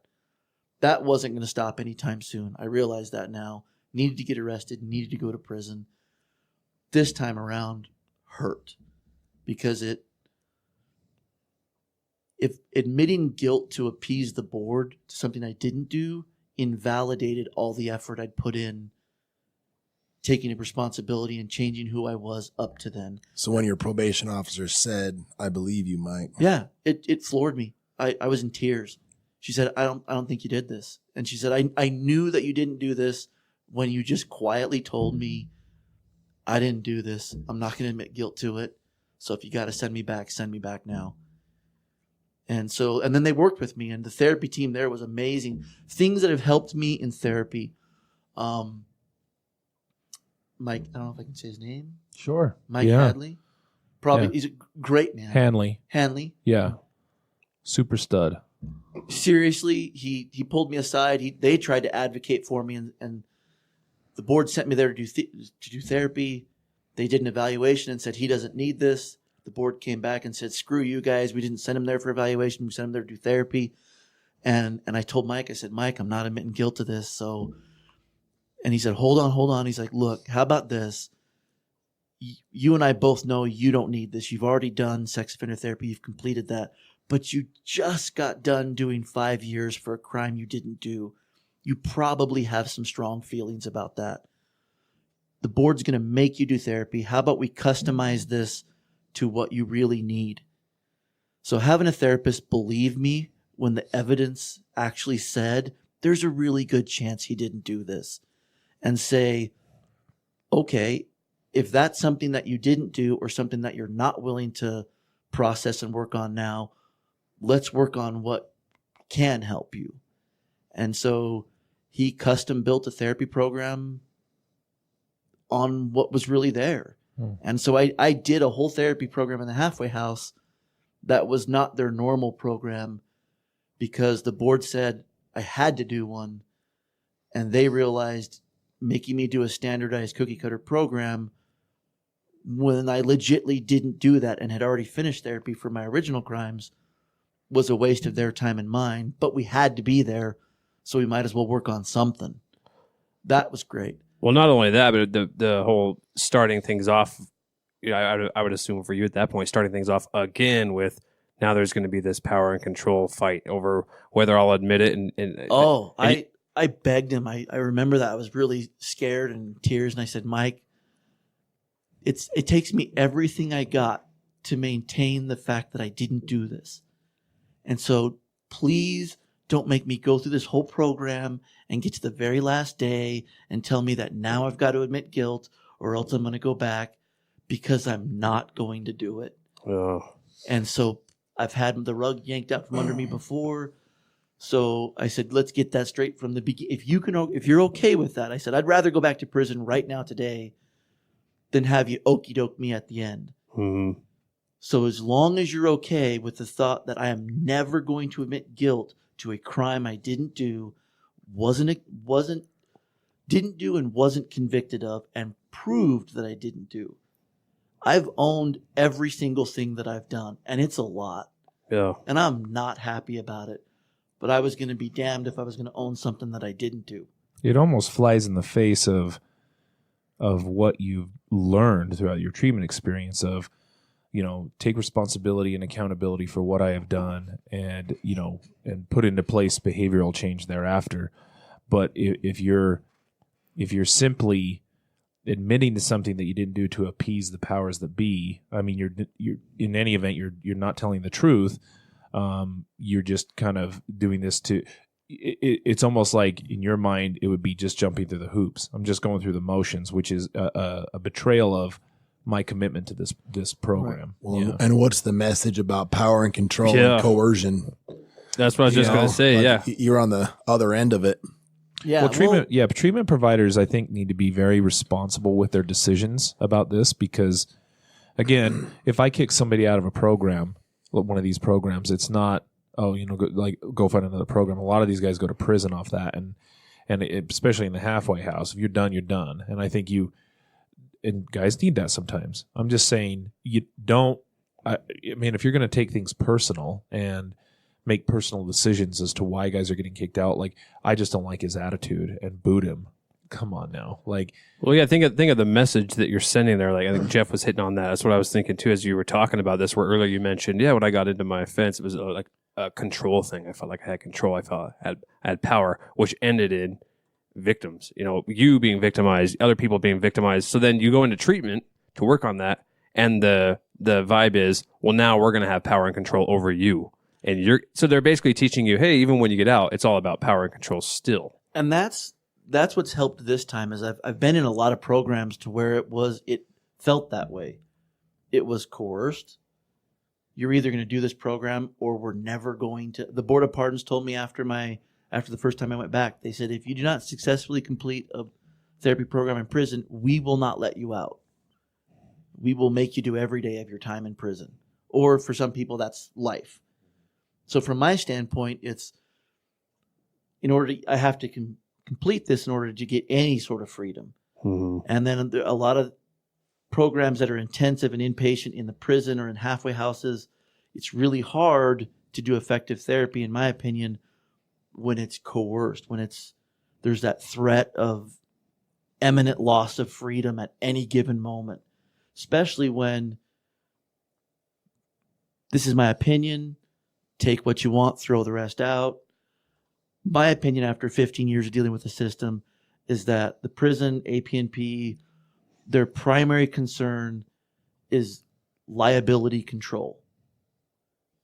That wasn't going to stop anytime soon. I realize that now. Needed to get arrested, needed to go to prison. This time around hurt because if admitting guilt to appease the board to something I didn't do invalidated all the effort I'd put in taking a responsibility and changing who I was up to then. So when your probation officer said, I believe you, Mike. Yeah, it floored me. I was in tears. She said, I don't think you did this. And she said, I knew that you didn't do this when you just quietly told me I didn't do this. I'm not going to admit guilt to it. So if you got to send me back now. And then they worked with me, and the therapy team there was amazing. Things that have helped me in therapy. Mike, I don't know if I can say his name. Sure. Mike Hadley. Probably, he's a great man. Hanley. Yeah. Super stud. Seriously, he pulled me aside. They tried to advocate for me, and the board sent me there to do therapy. They did an evaluation and said he doesn't need this. The board came back and said, screw you guys. We didn't send him there for evaluation. We sent him there to do therapy. And I told Mike, I said, Mike, I'm not admitting guilt to this. So, and he said, hold on. He's like, look, how about this? You and I both know you don't need this. You've already done sex offender therapy. You've completed that. But you just got done doing 5 years for a crime you didn't do. You probably have some strong feelings about that. The board's going to make you do therapy. How about we customize this to what you really need? So having a therapist believe me when the evidence actually said there's a really good chance he didn't do this, and say, okay, if that's something that you didn't do or something that you're not willing to process and work on now, let's work on what can help you. And so he custom built a therapy program on what was really there. And so I did a whole therapy program in the halfway house that was not their normal program, because the board said I had to do one, and they realized making me do a standardized cookie cutter program when I legitimately didn't do that and had already finished therapy for my original crimes was a waste of their time and mine. But we had to be there, so we might as well work on something. That was great. Well, not only that, but the whole starting things off, I would assume for you at that point, starting things off again with now there's going to be this power and control fight over whether I'll admit it. I begged him. I remember that. I was really scared and in tears, and I said, Mike, it takes me everything I got to maintain the fact that I didn't do this. And so please don't make me go through this whole program and get to the very last day and tell me that now I've got to admit guilt or else I'm going to go back, because I'm not going to do it. Oh. And so I've had the rug yanked out from under me before. So I said, let's get that straight from the beginning. If you're okay with that, I said, I'd rather go back to prison right now today than have you okey doke me at the end. Mm-hmm. So as long as you're okay with the thought that I am never going to admit guilt to a crime I didn't do, didn't do and wasn't convicted of, and proved that I didn't do. I've owned every single thing that I've done, and it's a lot. Yeah. And I'm not happy about it. But I was going to be damned if I was going to own something that I didn't do. It almost flies in the face of what you've learned throughout your treatment experience of, take responsibility and accountability for what I have done, and, and put into place behavioral change thereafter. But if you're simply admitting to something that you didn't do to appease the powers that be, I mean, you're in any event, you're not telling the truth. You're just kind of doing this to. It's almost like in your mind it would be just jumping through the hoops. I'm just going through the motions, which is a betrayal of my commitment to this program. Right. Well, and what's the message about power and control and coercion? That's what I was just going to say. Like you're on the other end of it. Yeah. Well, treatment providers, I think, need to be very responsible with their decisions about this, because, again, if I kick somebody out of a program, one of these programs, it's not, go find another program. A lot of these guys go to prison off that, and especially in the halfway house, if you're done, you're done. And I think and guys need that sometimes. I'm just saying, you don't. I mean, if you're going to take things personal and make personal decisions as to why guys are getting kicked out, like, I just don't like his attitude and boot him. Come on now. Like, well, yeah, think of the message that you're sending there. Like, I think Jeff was hitting on that. That's what I was thinking too, as you were talking about this, where earlier you mentioned, when I got into my offense, it was like a control thing. I felt like I had control. I felt I had power, which ended in victims, you being victimized, other people being victimized. So then you go into treatment to work on that. And the vibe is, well, now we're going to have power and control over you. And so they're basically teaching you, hey, even when you get out, it's all about power and control still. And that's what's helped this time, is I've been in a lot of programs to where it felt that way. It was coerced. You're either going to do this program or we're never going to. The Board of Pardons told me after the first time I went back, they said, if you do not successfully complete a therapy program in prison, we will not let you out. We will make you do every day of your time in prison. Or for some people, that's life. So from my standpoint, it's I have to complete this in order to get any sort of freedom. Mm-hmm. And then a lot of programs that are intensive and inpatient in the prison or in halfway houses, it's really hard to do effective therapy, in my opinion, when it's coerced, when there's that threat of imminent loss of freedom at any given moment, especially when, this is my opinion, take what you want, throw the rest out. My opinion after 15 years of dealing with the system is that the prison, AP&P, their primary concern is liability control.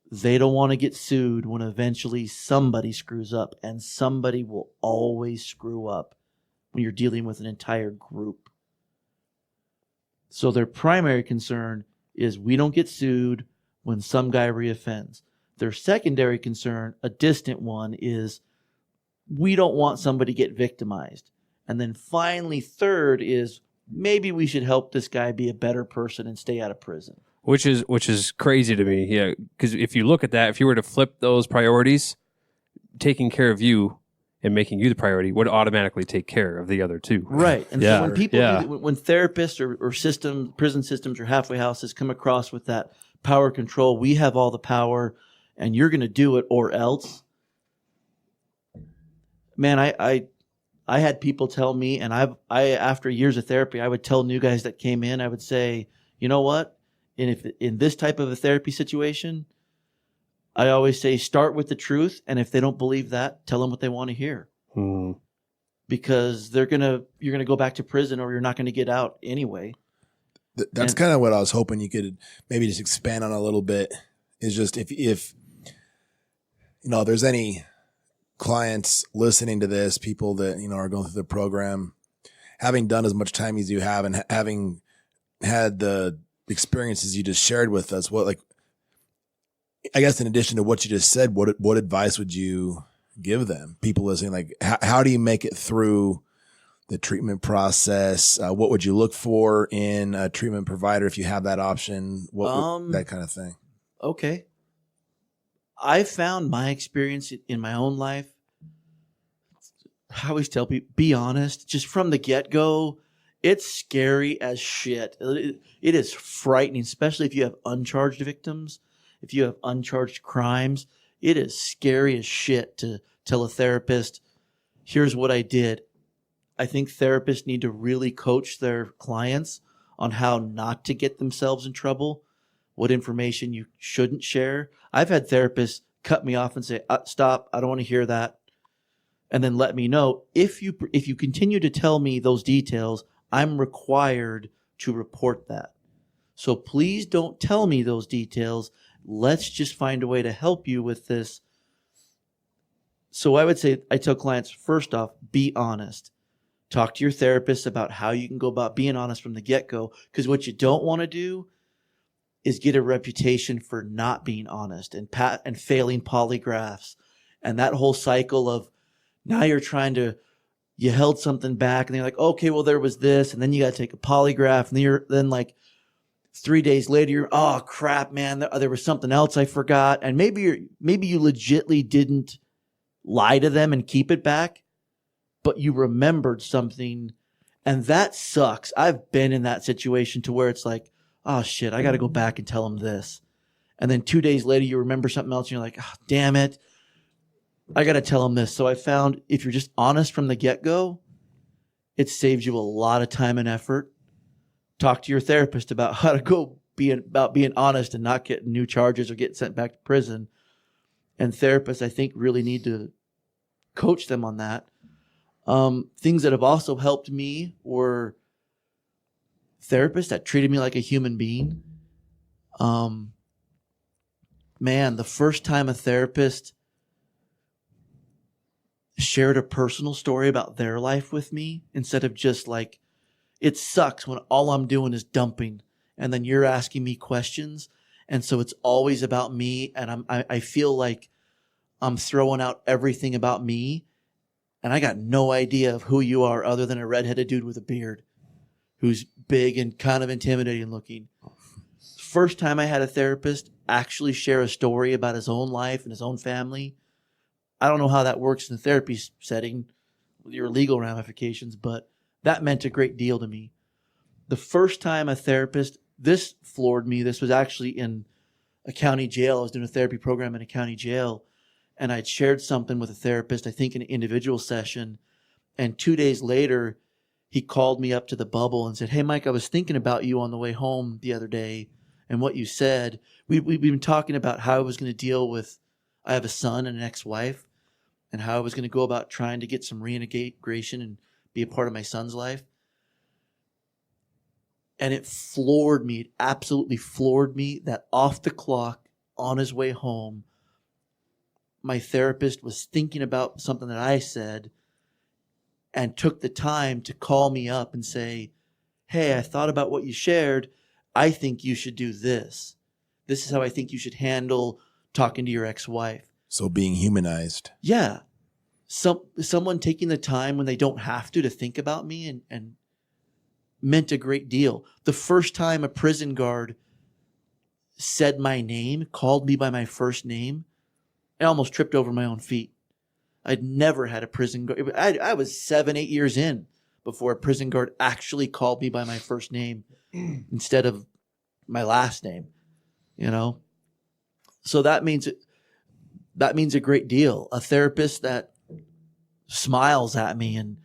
They don't want to get sued when eventually somebody screws up, and somebody will always screw up when you're dealing with an entire group. So their primary concern is we don't get sued when some guy reoffends. Their secondary concern, a distant one, is we don't want somebody to get victimized. And then finally, third is maybe we should help this guy be a better person and stay out of prison. Which is crazy to me, yeah. Because if you look at that, if you were to flip those priorities, taking care of you and making you the priority would automatically take care of the other two. Right. And Yeah. so when people, Yeah. when therapists or prison systems or halfway houses come across with that power control, we have all the power and you're going to do it or else. Man, I had people tell me, and I after years of therapy, I would tell new guys that came in, I would say, you know what? And if in this type of a therapy situation, I always say start with the truth, and if they don't believe that, tell them what they want to hear. Because you're gonna go back to prison, or you're not gonna get out anyway. That's kind of what I was hoping you could maybe just expand on a little bit. Is just if there's any clients listening to this, people that are going through the program, having done as much time as you have, and having had the experiences you just shared with us, I guess in addition to what you just said, what advice would you give them, people listening? How do you make it through the treatment process? What would you look for in a treatment provider if you have that option? That kind of thing. Okay. I found my experience in my own life, I always tell people, be honest, just from the get-go. It's scary as shit. It is frightening, especially if you have uncharged victims, if you have uncharged crimes. It is scary as shit to tell a therapist, here's what I did. I think therapists need to really coach their clients on how not to get themselves in trouble, what information you shouldn't share. I've had therapists cut me off and say, stop, I don't want to hear that. And then let me know, if you continue to tell me those details, I'm required to report that. So please don't tell me those details. Let's just find a way to help you with this. So I would say, I tell clients, first off, be honest. Talk to your therapist about how you can go about being honest from the get-go. Because what you don't want to do is get a reputation for not being honest and failing polygraphs. And that whole cycle of now you held something back and they're like, okay, well, there was this. And then you got to take a polygraph. And then like 3 days later, you're, oh crap, man, there was something else I forgot. And maybe you legitly didn't lie to them and keep it back, but you remembered something. And that sucks. I've been in that situation to where it's like, oh shit, I got to go back and tell them this. And then 2 days later, you remember something else and you're like, oh, damn it, I got to tell them this. So I found if you're just honest from the get-go, it saves you a lot of time and effort. Talk to your therapist about how to go about being honest and not getting new charges or getting sent back to prison. And therapists, I think, really need to coach them on that. Things that have also helped me were therapists that treated me like a human being. Man, the first time a therapist shared a personal story about their life with me, instead of just like, it sucks when all I'm doing is dumping and then you're asking me questions. And so it's always about me. And I feel like I'm throwing out everything about me. And I got no idea of who you are other than a redheaded dude with a beard who's big and kind of intimidating looking. First time I had a therapist actually share a story about his own life and his own family. I don't know how that works in a therapy setting with your legal ramifications, but that meant a great deal to me. The first time a therapist, this floored me. This was actually in a county jail. I was doing a therapy program in a county jail, and I'd shared something with a therapist, I think in an individual session. And 2 days later, he called me up to the bubble and said, "Hey, Mike, I was thinking about you on the way home the other day and what you said. We've been talking about how I was going to deal with, I have a son and an ex-wife, and how I was going to go about trying to get some reintegration and be a part of my son's life." And it floored me. It absolutely floored me that off the clock, on his way home, my therapist was thinking about something that I said and took the time to call me up and say, "Hey, I thought about what you shared. I think you should do this. This is how I think you should handle talking to your ex-wife." So being humanized. Yeah. Someone taking the time when they don't have to think about me and meant a great deal. The first time a prison guard said my name, called me by my first name, I almost tripped over my own feet. I'd never had a prison guard. I was 7-8 years in before a prison guard actually called me by my first name instead of my last name, you know? So that means a great deal. A therapist that smiles at me and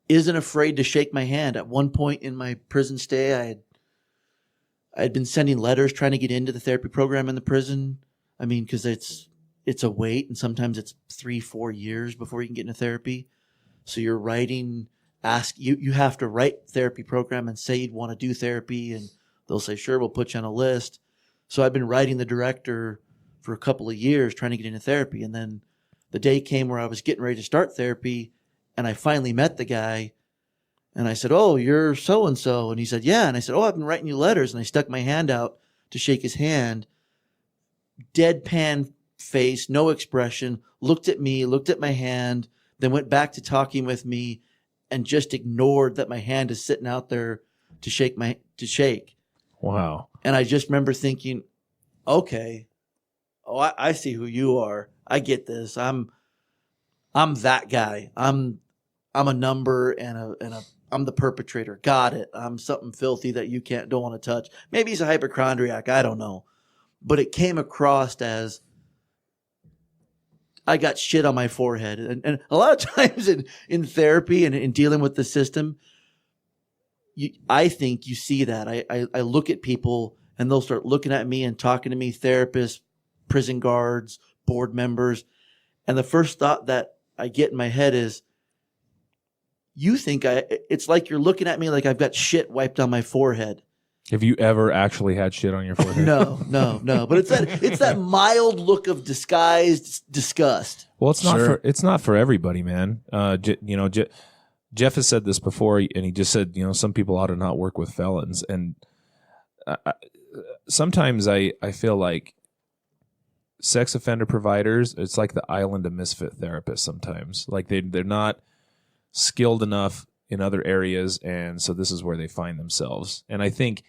isn't afraid to shake my hand. At one point in my prison stay, I had been sending letters trying to get into the therapy program in the prison. I mean, because it's a wait, and sometimes it's 3-4 years before you can get into therapy. So you're writing, you have to write therapy program and say you'd want to do therapy, and they'll say, "Sure, we'll put you on a list." So I've been writing the director for a couple of years trying to get into therapy. And then the day came where I was getting ready to start therapy, and I finally met the guy, and I said, "Oh, you're so-and-so." And he said, "Yeah." And I said, "Oh, I've been writing you letters." And I stuck my hand out to shake his hand. Deadpan face, no expression, looked at me, looked at my hand, then went back to talking with me and just ignored that my hand is sitting out there to shake. Wow. And I just remember thinking, okay, I see who you are. I get this. I'm that guy. I'm a number and I'm the perpetrator. Got it. I'm something filthy that you don't want to touch. Maybe he's a hypochondriac. I don't know. But it came across as I got shit on my forehead. And a lot of times in therapy and in dealing with the system, I think you see that. I look at people and they'll start looking at me and talking to me, therapists, prison guards, board members. And the first thought that I get in my head is, it's like you're looking at me like I've got shit wiped on my forehead. Have you ever actually had shit on your forehead? No. But it's that mild look of disguised disgust. Well, it's not for everybody, man. Jeff has said this before, and he just said, some people ought to not work with felons. And sometimes I feel like sex offender providers, it's like the island of misfit therapists sometimes. Like they're not skilled enough in other areas, and so this is where they find themselves. And I think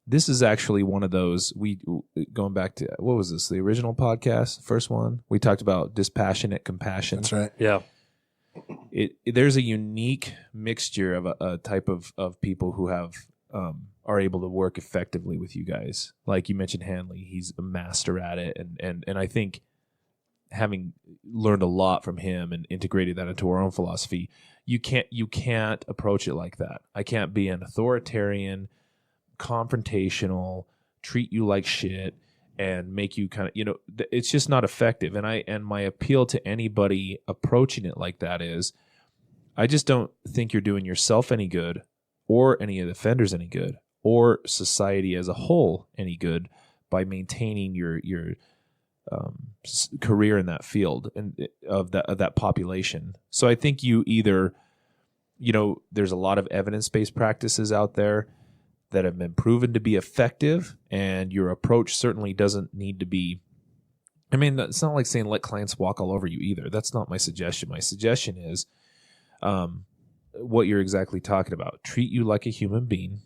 this is actually one of those, going back to, what was this, the original podcast, first one? We talked about dispassionate compassion. That's right. Yeah. There's a unique mixture of a type of people who are able to work effectively with you guys. Like you mentioned Hanley, he's a master at it, and I think having learned a lot from him and integrated that into our own philosophy, you can't approach it like that. I can't be an authoritarian, confrontational, treat you like shit, and make you kind of, it's just not effective. And my appeal to anybody approaching it like that is, I just don't think you're doing yourself any good, or any of the offenders any good, or society as a whole any good by maintaining your career in that field and of that population. So I think you either, there's a lot of evidence-based practices out there that have been proven to be effective, and your approach certainly doesn't need to be, it's not like saying let clients walk all over you either. That's not my suggestion. My suggestion is what you're exactly talking about. Treat you like a human being.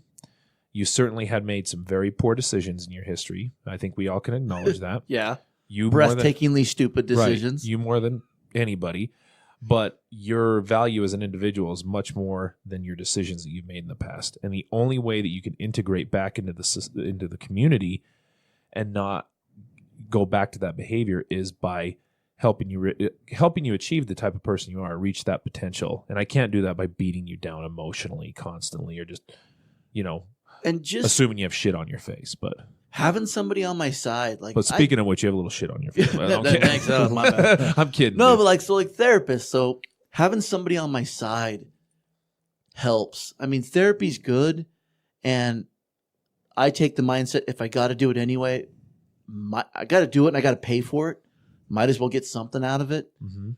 You certainly had made some very poor decisions in your history. I think we all can acknowledge that. Yeah. You breathtakingly stupid decisions. Right, you more than anybody. But your value as an individual is much more than your decisions that you've made in the past. And the only way that you can integrate back into the community and not go back to that behavior is by helping you achieve the type of person you are, reach that potential. And I can't do that by beating you down emotionally constantly, or just, and just assuming you have shit on your face. But having somebody on my side, like. But speaking of which, you have a little shit on your face. Thanks, that was my bad. I'm kidding. No, dude. but like therapists. So having somebody on my side helps. I mean, therapy's good, and I take the mindset, if I got to do it anyway, I got to do it and I got to pay for it. Might as well get something out of it. Mm-hmm.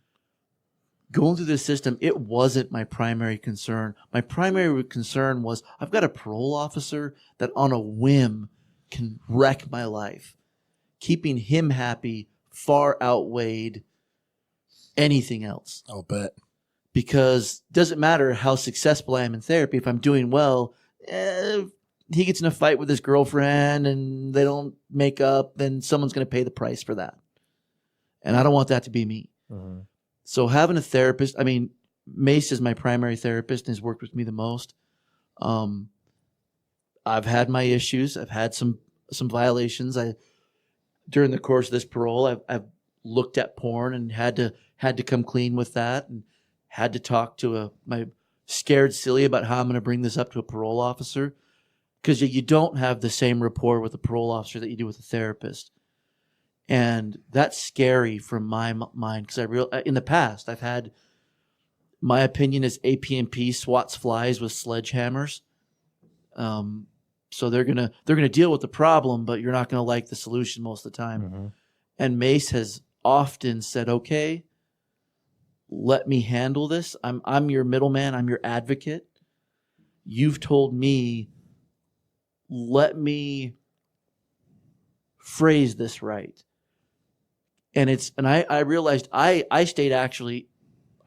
Going through this system, it wasn't my primary concern. My primary concern was I've got a parole officer that on a whim can wreck my life. Keeping him happy far outweighed anything else. I'll bet. Because it doesn't matter how successful I am in therapy. If I'm doing well, he gets in a fight with his girlfriend and they don't make up, then someone's going to pay the price for that. And I don't want that to be me. Mm-hmm. So having a therapist, I mean, Mace is my primary therapist and has worked with me the most. I've had my issues. I've had some violations. During the course of this parole, I've looked at porn and had to come clean with that, and had to talk to my scared silly about how I'm going to bring this up to a parole officer, because you don't have the same rapport with a parole officer that you do with a therapist. And that's scary from my mind, because in the past I've had, my opinion is APNP swats flies with sledgehammers. So they're gonna deal with the problem, but you're not gonna like the solution most of the time. Mm-hmm. And Mace has often said, "Okay, let me handle this. I'm your middleman. I'm your advocate. You've told me. Let me phrase this right." And I realized I stayed, actually,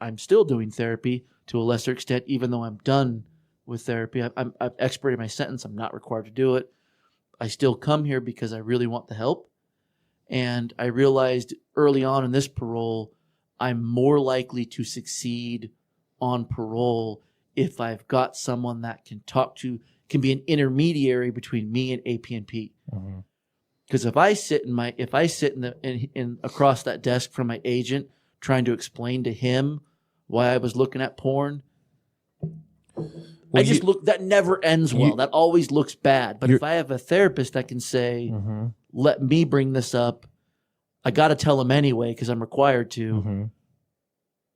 I'm still doing therapy to a lesser extent, even though I'm done with therapy. I've expirated my sentence. I'm not required to do it. I still come here because I really want the help. And I realized early on in this parole, I'm more likely to succeed on parole if I've got someone that can can be an intermediary between me and APNP. Mm-hmm. Because if I sit in across that desk from my agent trying to explain to him why I was looking at porn, that never ends well. That always looks bad. But if I have a therapist that can say, mm-hmm. let me bring this up, I got to tell him anyway because I'm required to. Mm-hmm.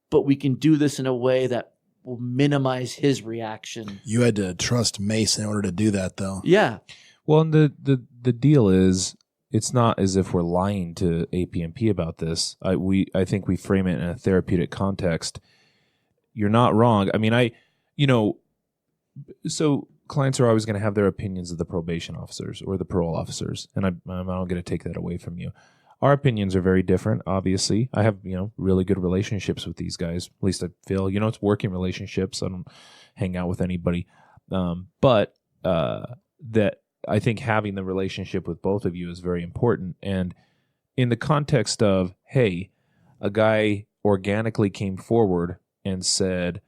But we can do this in a way that will minimize his reaction. You had to trust Mace in order to do that, though. Yeah. Well, and the deal is, it's not as if we're lying to APNP about this. I think we frame it in a therapeutic context. You're not wrong. I mean, so clients are always going to have their opinions of the probation officers or the parole officers, and I'm not going to take that away from you. Our opinions are very different, obviously. I have, really good relationships with these guys. At least I feel, it's working relationships. I don't hang out with anybody. But that I think having the relationship with both of you is very important. And in the context of, hey, a guy organically came forward and said,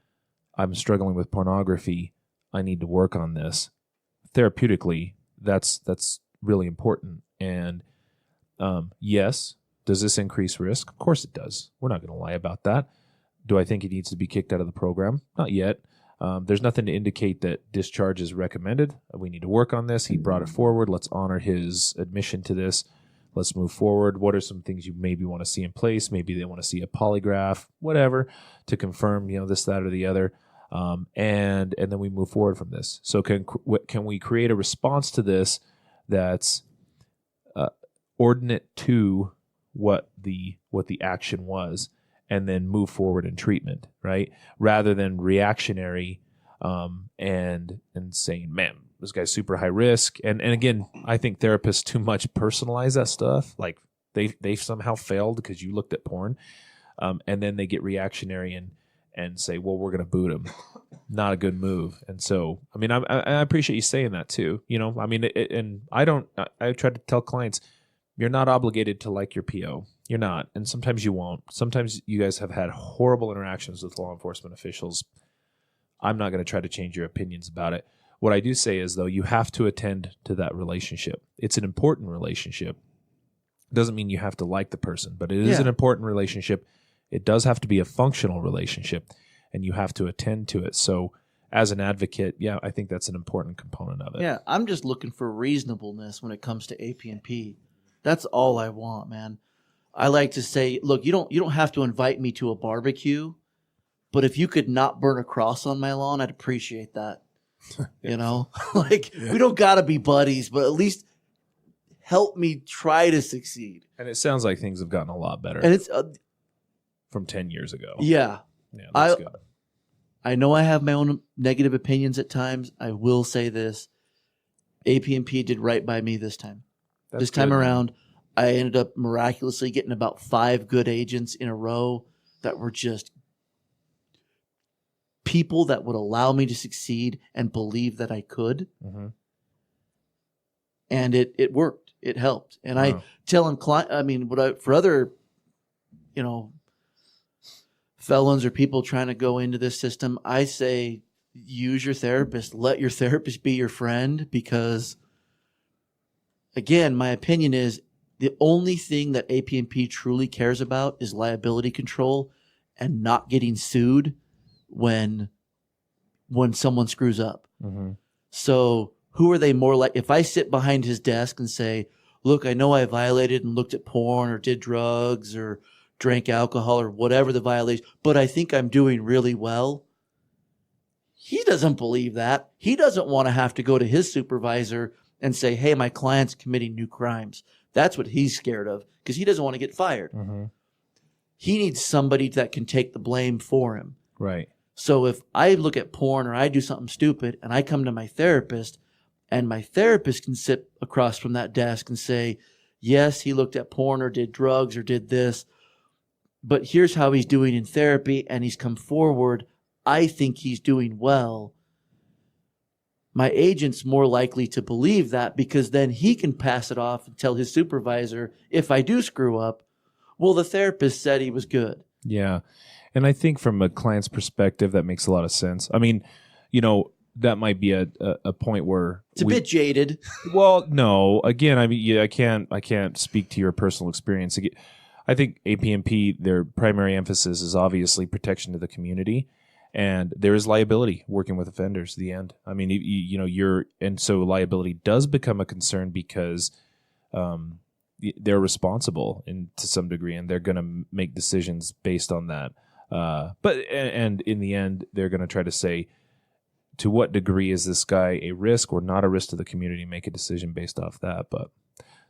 I'm struggling with pornography. I need to work on this. Therapeutically, that's really important. And yes, does this increase risk? Of course it does. We're not going to lie about that. Do I think he needs to be kicked out of the program? Not yet. There's nothing to indicate that discharge is recommended. We need to work on this. He brought it forward. Let's honor his admission to this. Let's move forward. What are some things you maybe want to see in place? Maybe they want to see a polygraph, whatever, to confirm, this, that, or the other. And then we move forward from this. So can we create a response to this that's ordinate to what the action was, and then move forward in treatment, right? Rather than reactionary and saying, man, this guy's super high risk. And again, I think therapists too much personalize that stuff. Like they somehow failed because you looked at porn. And then they get reactionary and say, well, we're going to boot him. Not a good move. And so, I mean, I appreciate you saying that too. I mean, and I try to tell clients, you're not obligated to like your PO. You're not. And sometimes you won't. Sometimes you guys have had horrible interactions with law enforcement officials. I'm not going to try to change your opinions about it. What I do say is, though, you have to attend to that relationship. It's an important relationship. It doesn't mean you have to like the person, but it is an important relationship. It does have to be a functional relationship, and you have to attend to it. So as an advocate, I think that's an important component of it. Yeah, I'm just looking for reasonableness when it comes to AP&P. That's all I want, man. I like to say, look, you don't have to invite me to a barbecue, but if you could not burn a cross on my lawn, I'd appreciate that. You know, we don't got to be buddies, but at least help me try to succeed. And it sounds like things have gotten a lot better. And it's from 10 years ago. Yeah, that's good. I know I have my own negative opinions at times. I will say this: AP&P did right by me this time. This time around, I ended up miraculously getting about 5 good agents in a row that were just people that would allow me to succeed and believe that I could. Mm-hmm. And it worked. It helped. And I tell them, for other, felons or people trying to go into this system, I say use your therapist. Let your therapist be your friend, because, again, my opinion is the only thing that AP&P truly cares about is liability control and not getting sued when someone screws up. Mm-hmm. So who are they more like? If I sit behind his desk and say, look, I know I violated and looked at porn or did drugs or drank alcohol or whatever the violation, but I think I'm doing really well. He doesn't believe that. He doesn't want to have to go to his supervisor and say, hey, my client's committing new crimes. That's what he's scared of, because he doesn't want to get fired. Mm-hmm. He needs somebody that can take the blame for him. Right. So if I look at porn or I do something stupid and I come to my therapist, and my therapist can sit across from that desk and say, yes, he looked at porn or did drugs or did this, but here's how he's doing in therapy, and he's come forward, I think he's doing well. My agent's more likely to believe that, because then he can pass it off and tell his supervisor, if I do screw up, well, the therapist said he was good. Yeah. And I think from a client's perspective, that makes a lot of sense. I mean, that might be a point where it's a bit jaded. Well, no. Again, I mean, I can't speak to your personal experience. I think AP&P, their primary emphasis is obviously protection to the community, and there is liability working with offenders. The end. I mean, and so liability does become a concern because they're responsible to some degree, and they're going to make decisions based on that. But in the end, they're going to try to say, to what degree is this guy a risk or not a risk to the community? Make a decision based off that. But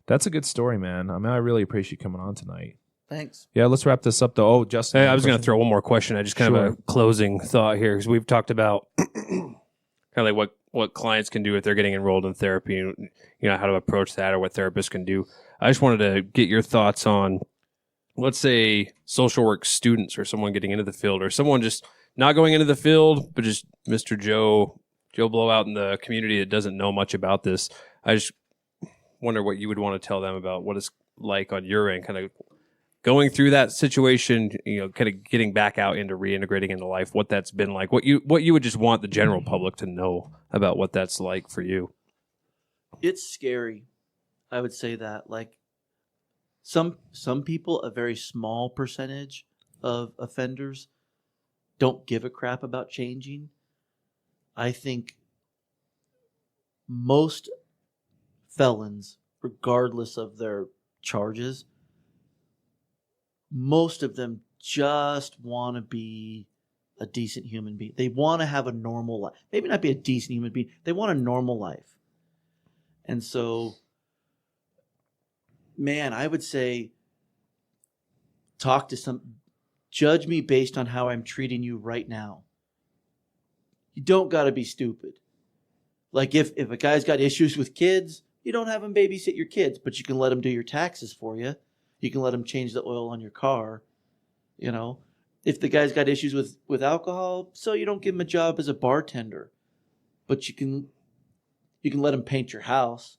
that's a good story, man. I mean, I really appreciate you coming on tonight. Thanks. Yeah, let's wrap this up, though. Oh, Justin. Hey, I was going to throw one more question. I just kind of a closing thought here, because we've talked about kind of like what clients can do if they're getting enrolled in therapy, how to approach that, or what therapists can do. I just wanted to get your thoughts on, let's say, social work students or someone getting into the field, or someone just not going into the field, but just Mr. Joe Blowout in the community that doesn't know much about this. I just wonder what you would want to tell them about what it's like on your end, kind of going through that situation, kind of getting back out into reintegrating into life, what that's been like, what you would just want the general public to know about what that's like for you. It's scary. I would say that. Like some people, a very small percentage of offenders don't give a crap about changing. I think most felons, regardless of their charges, most of them just want to be a decent human being. They want to have a normal life. Maybe not be a decent human being. They want a normal life. And so, man, I would say judge me based on how I'm treating you right now. You don't got to be stupid. Like if a guy's got issues with kids, you don't have him babysit your kids, but you can let him do your taxes for you. You can let him change the oil on your car. If the guy's got issues with alcohol, so you don't give him a job as a bartender, but you can let him paint your house.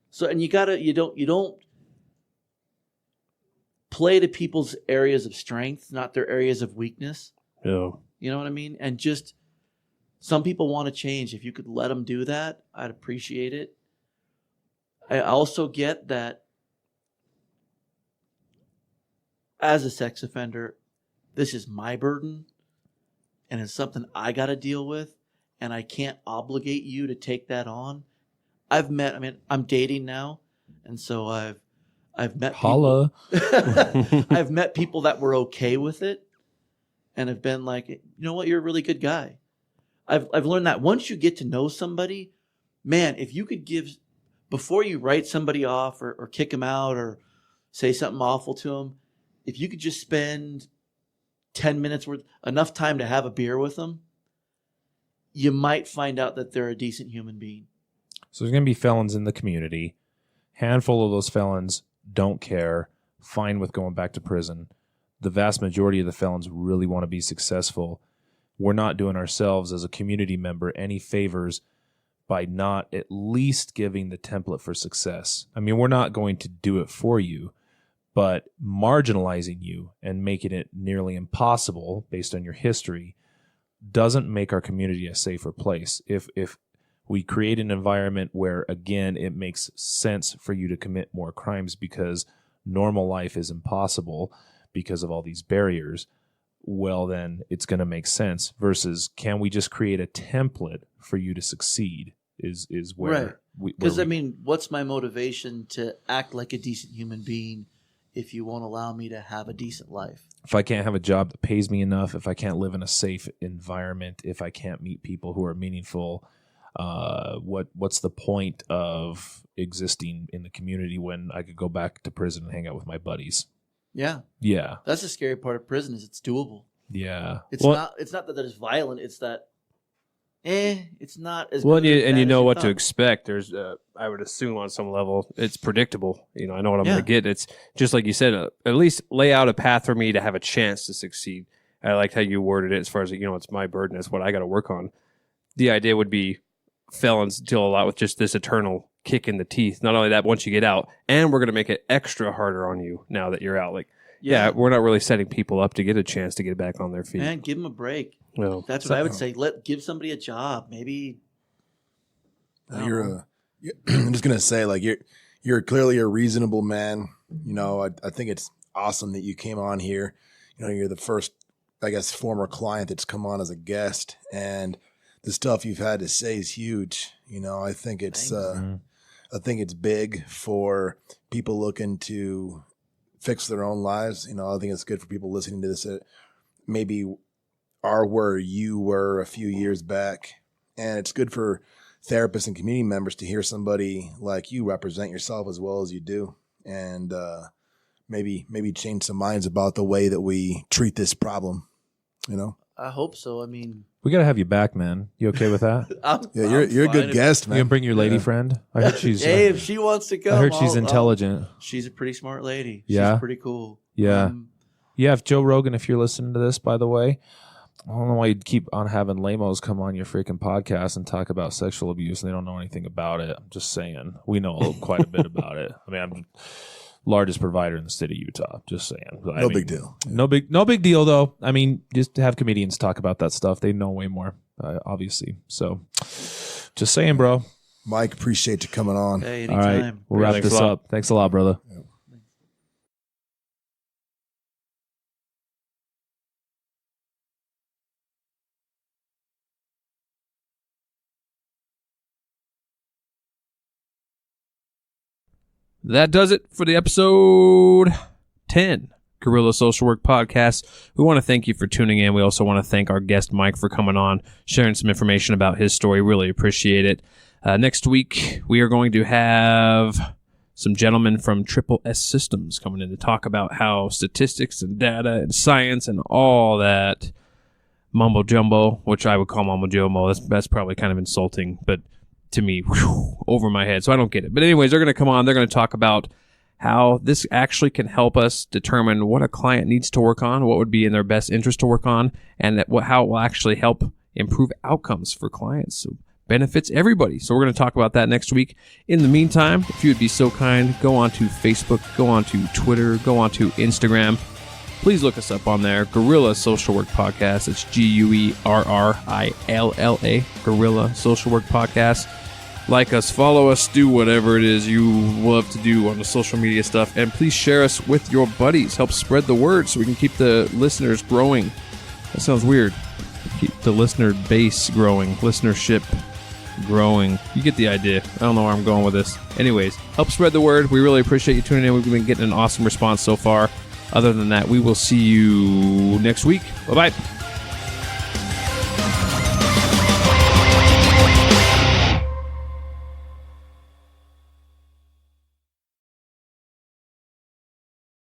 So, and you don't play to people's areas of strength, not their areas of weakness. Yeah. You know what I mean? And just some people want to change. If you could let them do that, I'd appreciate it. I also get that as a sex offender, this is my burden and it's something I got to deal with, and I can't obligate you to take that on. I'm dating now, and so I've met Holla. I've met people that were okay with it and have been like, you know what, you're a really good guy. I've learned that once you get to know somebody, man, if you could give, before you write somebody off or kick them out or say something awful to them, if you could just spend 10 minutes worth, enough time to have a beer with them, you might find out that they're a decent human being. So there's going to be felons in the community. Handful of those felons don't care, fine with going back to prison. The vast majority of the felons really want to be successful. We're not doing ourselves as a community member any favors by not at least giving the template for success. I mean, we're not going to do it for you, but marginalizing you and making it nearly impossible based on your history doesn't make our community a safer place. If we create an environment where, again, it makes sense for you to commit more crimes because normal life is impossible because of all these barriers, well, then it's going to make sense versus can we just create a template for you to succeed is where right. Because, I mean, what's my motivation to act like a decent human being if you won't allow me to have a decent life? If I can't have a job that pays me enough, if I can't live in a safe environment, if I can't meet people who are meaningful, what's the point of existing in the community when I could go back to prison and hang out with my buddies? Yeah. Yeah. That's the scary part of prison is it's doable. Yeah. It's not that it's violent, it's that it's not as well, good and you as know you what to thought. expect. There's, I would assume on some level, it's predictable. You know, I know what I'm Yeah. going to get. It's just like you said. At least lay out a path for me to have a chance to succeed. I liked how you worded it as far as it's my burden. It's what I got to work on. The idea would be felons deal a lot with just this eternal kick in the teeth. Not only that, once you get out, and we're going to make it extra harder on you now that you're out. Like, yeah, we're not really setting people up to get a chance to get back on their feet. Man, give them a break. Well, That's what I would say. Give somebody a job. Maybe. I'm just gonna say, like, you're clearly a reasonable man. You know, I think it's awesome that you came on here. You know, you're the first, I guess, former client that's come on as a guest, and the stuff you've had to say is huge. You know, I think it's big for people looking to fix their own lives. You know, I think it's good for people listening to this that maybe are where you were a few years back. And it's good for therapists and community members to hear somebody like you represent yourself as well as you do. And maybe change some minds about the way that we treat this problem, you know? I hope so. I mean, We got to have you back, man. You okay with that? You're a good guest, You man. can bring your lady friend. I heard she's. Hey, if she wants to come, I heard she's intelligent. She's a pretty smart lady. Yeah? She's pretty cool. Yeah. Yeah, if Joe Rogan, if you're listening to this, by the way, I don't know why you'd keep on having lamos come on your freaking podcast and talk about sexual abuse and they don't know anything about it. I'm just saying. We know quite a bit about it. I mean, I'm the largest provider in the state of Utah. Just saying. No big deal. No big deal, though. I mean, just to have comedians talk about that stuff. They know way more, obviously. So, just saying, bro. Mike, appreciate you coming on. Hey, All anytime. right. We'll wrap Thanks this a lot. up. Thanks a lot, brother. That does it for the episode 10 Guerrilla Social Work Podcast. We want to thank you for tuning in. We also want to thank our guest Mike for coming on, sharing some information about his story. Really appreciate it. Next week, we are going to have some gentlemen from Triple S Systems coming in to talk about how statistics and data and science and all that mumbo jumbo, which I would call mumbo jumbo. That's probably kind of insulting, but to me, over my head, so I don't get it. But anyways, they're going to come on. They're going to talk about how this actually can help us determine what a client needs to work on, what would be in their best interest to work on, and how it will actually help improve outcomes for clients. So benefits everybody. So we're going to talk about that next week. In the meantime, if you would be so kind, go on to Facebook, go on to Twitter, go on to Instagram. Please look us up on there. Guerrilla Social Work Podcast. It's Guerrilla, Guerrilla Social Work Podcast. Like us, follow us, do whatever it is you love to do on the social media stuff. And please share us with your buddies. Help spread the word so we can keep the listeners growing. That sounds weird. Keep the listener base growing. Listenership growing. You get the idea. I don't know where I'm going with this. Anyways, help spread the word. We really appreciate you tuning in. We've been getting an awesome response so far. Other than that, we will see you next week. Bye-bye.